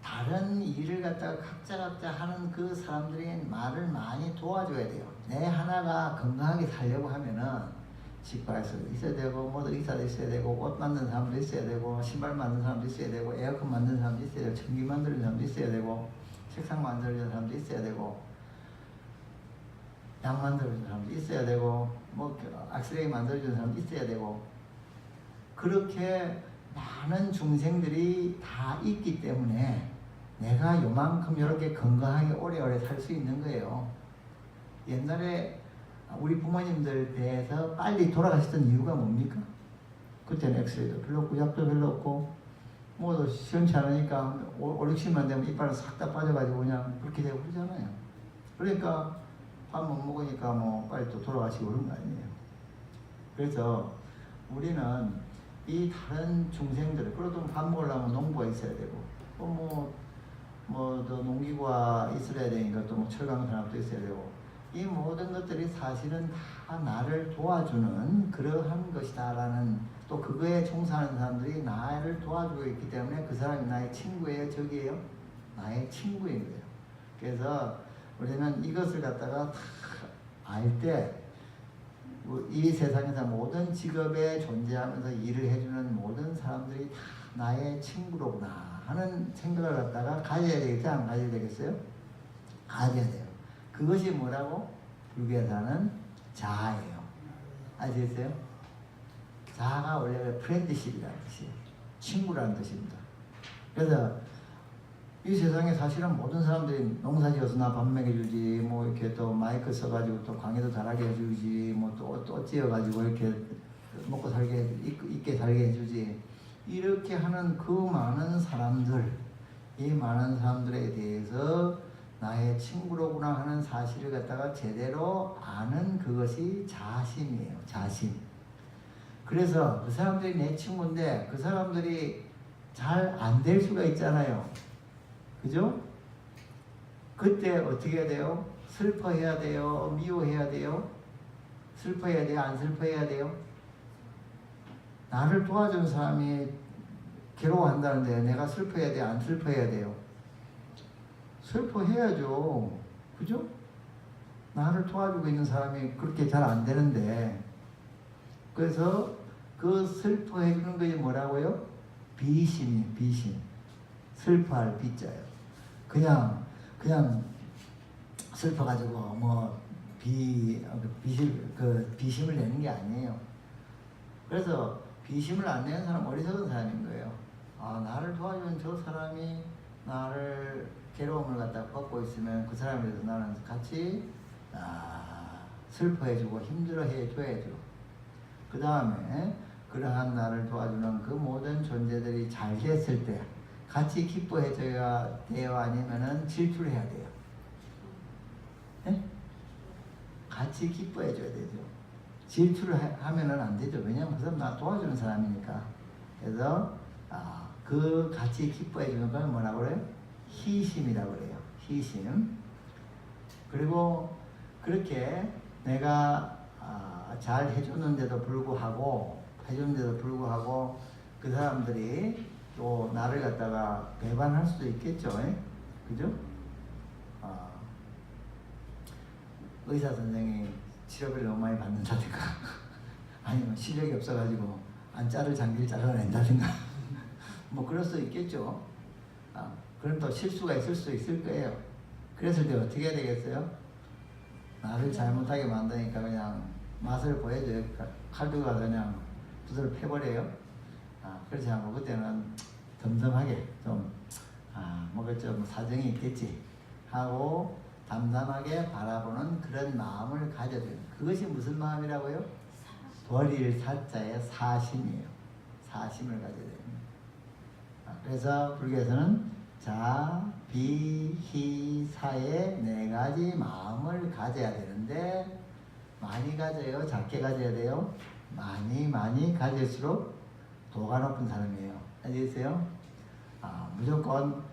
다른 일을 갖다가 각자 하는 그 사람들의 말을 많이 도와줘야 돼요. 내 하나가 건강하게 살려고 하면은 치과에서 있어야 되고, 모두 의사도 있어야 되고, 옷 만드는 사람도 있어야 되고, 신발 만드는 사람도 있어야 되고, 에어컨 만드는 사람도 있어야 되고, 전기 만드는 사람도 있어야 되고, 책상 만드는 사람도 있어야 되고, 약 만들어주는 사람도 있어야 되고, 악스레이 만들어주는 사람도 있어야 되고, 그렇게 많은 중생들이 다 있기 때문에 내가 요만큼 이렇게 건강하게 오래오래 살 수 있는 거예요. 옛날에 우리 부모님들 대해서 빨리 돌아가셨던 이유가 뭡니까? 그때는 엑스레이도 별로 없고 약도 별로 없고 뭐도 시원치 않으니까 5, 60만 되면 이빨은 싹 다 빠져가지고 그냥 그렇게 되고 그러잖아요. 그러니까 밥 못 먹으니까 빨리 또 돌아가시고 그런 거 아니에요. 그래서 우리는 이 다른 중생들, 그래도 밥 먹으려면 농부가 있어야 되고, 또 농기구가 있어야 되니까 또 철강 산업도 있어야 되고, 이 모든 것들이 사실은 다 나를 도와주는 그러한 것이다라는, 또 그거에 종사하는 사람들이 나를 도와주고 있기 때문에 그 사람이 나의 친구예요, 적이에요? 나의 친구인 거예요. 그래서 우리는 이것을 갖다가 다 알 때, 이 세상에서 모든 직업에 존재하면서 일을 해주는 모든 사람들이 다 나의 친구로구나 하는 생각을 갖다가 가져야 되겠지, 안 가져야 되겠어요? 가져야 돼요. 그것이 뭐라고? 불교에서는 자아예요. 아시겠어요? 자아가 원래 프렌드십이라는 뜻이에요. 친구라는 뜻입니다. 그래서 이 세상에 사실은 모든 사람들이 농사 지어서 나 밥 먹여주지, 이렇게 또 마이크 써가지고 또 강의도 잘하게 해주지, 또 옷 지어가지고 이렇게 먹고 있게 살게 해주지, 이렇게 하는 그 많은 사람들, 이 많은 사람들에 대해서 나의 친구로구나 하는 사실을 갖다가 제대로 아는 그것이 자심이에요. 자심. 그래서 그 사람들이 내 친구인데 그 사람들이 잘 안 될 수가 있잖아요. 그죠? 그때 어떻게 해야 돼요? 슬퍼해야 돼요? 미워해야 돼요? 슬퍼해야 돼요? 안 슬퍼해야 돼요? 나를 도와준 사람이 괴로워한다는데 내가 슬퍼해야 돼요? 안 슬퍼해야 돼요? 슬퍼해야죠. 그죠? 나를 도와주고 있는 사람이 그렇게 잘 안 되는데, 그래서 그 슬퍼해주는 것이 뭐라고요? 비심이에요. 비심. 슬퍼할 비자예요. 그냥 슬퍼가지고 비심을 내는 게 아니에요. 그래서 비심을 안 내는 사람은 어리석은 사람인 거예요. 아, 나를 도와주는 저 사람이 나를 괴로움을 갖다 겪고 있으면 그 사람에 대해서 나는 같이 슬퍼해주고 힘들어해줘야죠. 그 다음에 그러한 나를 도와주는 그 모든 존재들이 잘 됐을 때 같이 기뻐해줘야 돼요? 아니면은 질투를 해야 돼요? 네? 같이 기뻐해줘야 되죠. 질투를 하면은 안 되죠. 왜냐면 그 사람 나 도와주는 사람이니까. 그래서 그 같이 기뻐해주는 건 뭐라고 그래요? 희심이라고 그래요. 희심. 그리고 그렇게 내가 잘 해줬는데도 불구하고 그 사람들이 또 나를 갖다가 배반할 수도 있겠죠. 그죠? 의사 선생이 치료비를 너무 많이 받는다든가 아니면 실력이 없어가지고 안자를 장기를 잘라낸다든가 뭐 그럴 수 있겠죠. 그럼 또 실수가 있을 수 있을 거예요. 그랬을 때 어떻게 해야 되겠어요? 나를 잘못하게 만드니까 그냥 맛을 보여줘요. 칼두가 그냥 두들 패버려요. 그렇지 않고 그때는 덤덤하게 좀 사정이 있겠지 하고 담담하게 바라보는 그런 마음을 가져줘요. 그것이 무슨 마음이라고요? 버릴 사자의 사심이에요. 사심을 가져야 됩니다. 그래서 불교에서는 자, 비, 희, 사의 네 가지 마음을 가져야 되는데 많이 가져요? 작게 가져야 돼요? 많이 가질수록 도가 높은 사람이에요. 아시겠어요? 무조건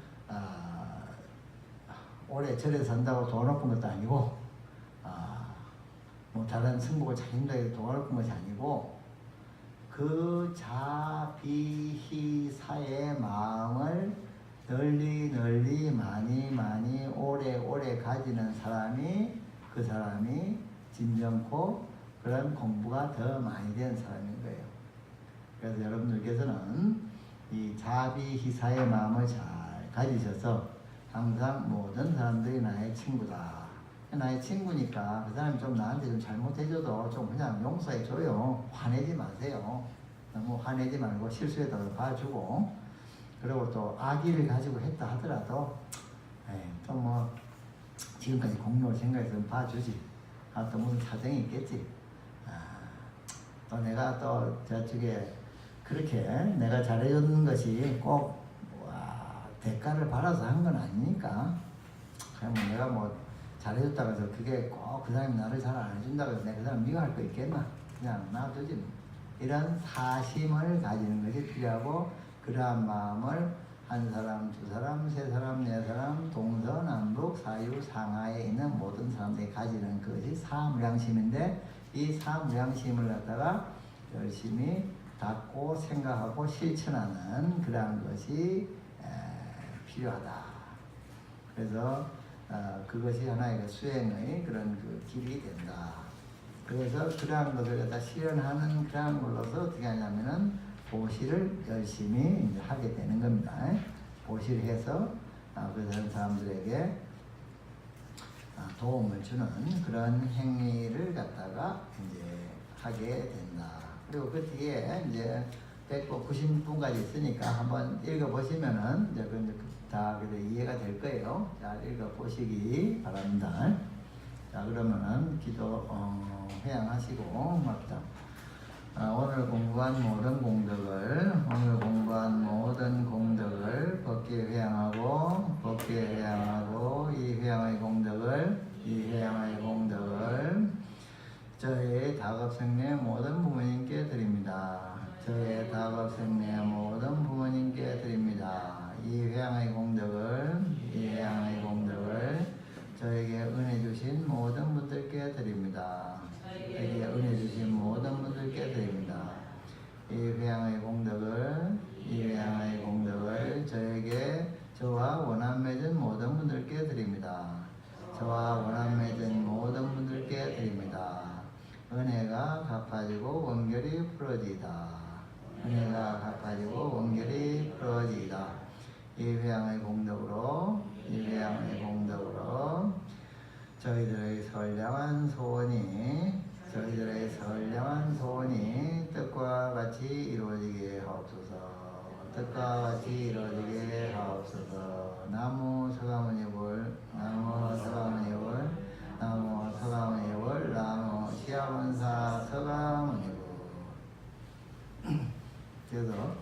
오래 절에 산다고 도가 높은 것도 아니고 뭐 다른 승복을 잘 힘들게 도가 높은 것이 아니고 그 자, 비, 희, 사의 마음을 널리 많이 오래 가지는 사람이 그 사람이 진정코 그런 공부가 더 많이 된 사람인 거예요. 그래서 여러분들께서는 이 자비희사의 마음을 잘 가지셔서 항상 모든 사람들이 나의 친구다. 나의 친구니까 그 사람이 좀 나한테 좀 잘못해줘도 좀 그냥 용서해줘요. 화내지 마세요. 너무 화내지 말고 실수해도 봐주고, 그리고 또 악의를 가지고 했다 하더라도 또 뭐 지금까지 공로를 생각해서 봐주지. 또 무슨 사정이 있겠지. 또 내가 또 저쪽에 그렇게 내가 잘해주는 것이 꼭 대가를 받아서 한 건 아니니까 그냥 뭐 내가 뭐 잘해줬다고 해서 그게 꼭 그 사람이 나를 잘 안 해준다고 해서 내가 그 사람 미워할 거 있겠나. 그냥 놔두지 뭐. 이런 사심을 가지는 것이 필요하고, 그러한 마음을 한 사람, 두 사람, 세 사람, 네 사람, 동서남북 사유 상하에 있는 모든 사람들이 가지는 것이 사무량심인데, 이 사무량심을 갖다가 열심히 닦고 생각하고 실천하는 그러한 것이 필요하다. 그래서 그것이 하나의 그 수행의 그런 그 길이 된다. 그래서 그러한 것을 갖다 실현하는 그러한 걸로서 어떻게 하냐면은 보시를 열심히 이제 하게 되는 겁니다. 보시해서 그런 사람들에게 도움을 주는 그런 행위를 갖다가 이제 하게 된다. 그리고 그 뒤에 이제 190분까지 있으니까 한번 읽어보시면은 이제 다 이해가 될 거예요. 잘 읽어보시기 바랍니다. 자, 그러면은 기도 회양하시고 맞다. 오늘 공부한 모든 공덕을 법기에 회양하고, 이 회양의 공덕을 저의 다급생내 모든 부모님께 드립니다. 이 회양의 공덕을 저에게 은혜 주신 모든 분들께 드립니다. 이 회양의 공덕을 저에게 저와 원한 맺은 모든 분들께 드립니다. 은혜가 갚아지고 원결이 풀어지이다. 이 회양의 공덕으로 저희들의 선량한 소원이 저희들의 선량한 소원이 뜻과 같이 이루어지게 하옵소서. 뜻과 같이 이루어지게 하옵소서. 나무 서가모니 볼, 나무 서가모니 볼, 나무 서가모니 볼, 나무 시아본사 서가모니 볼. 그래서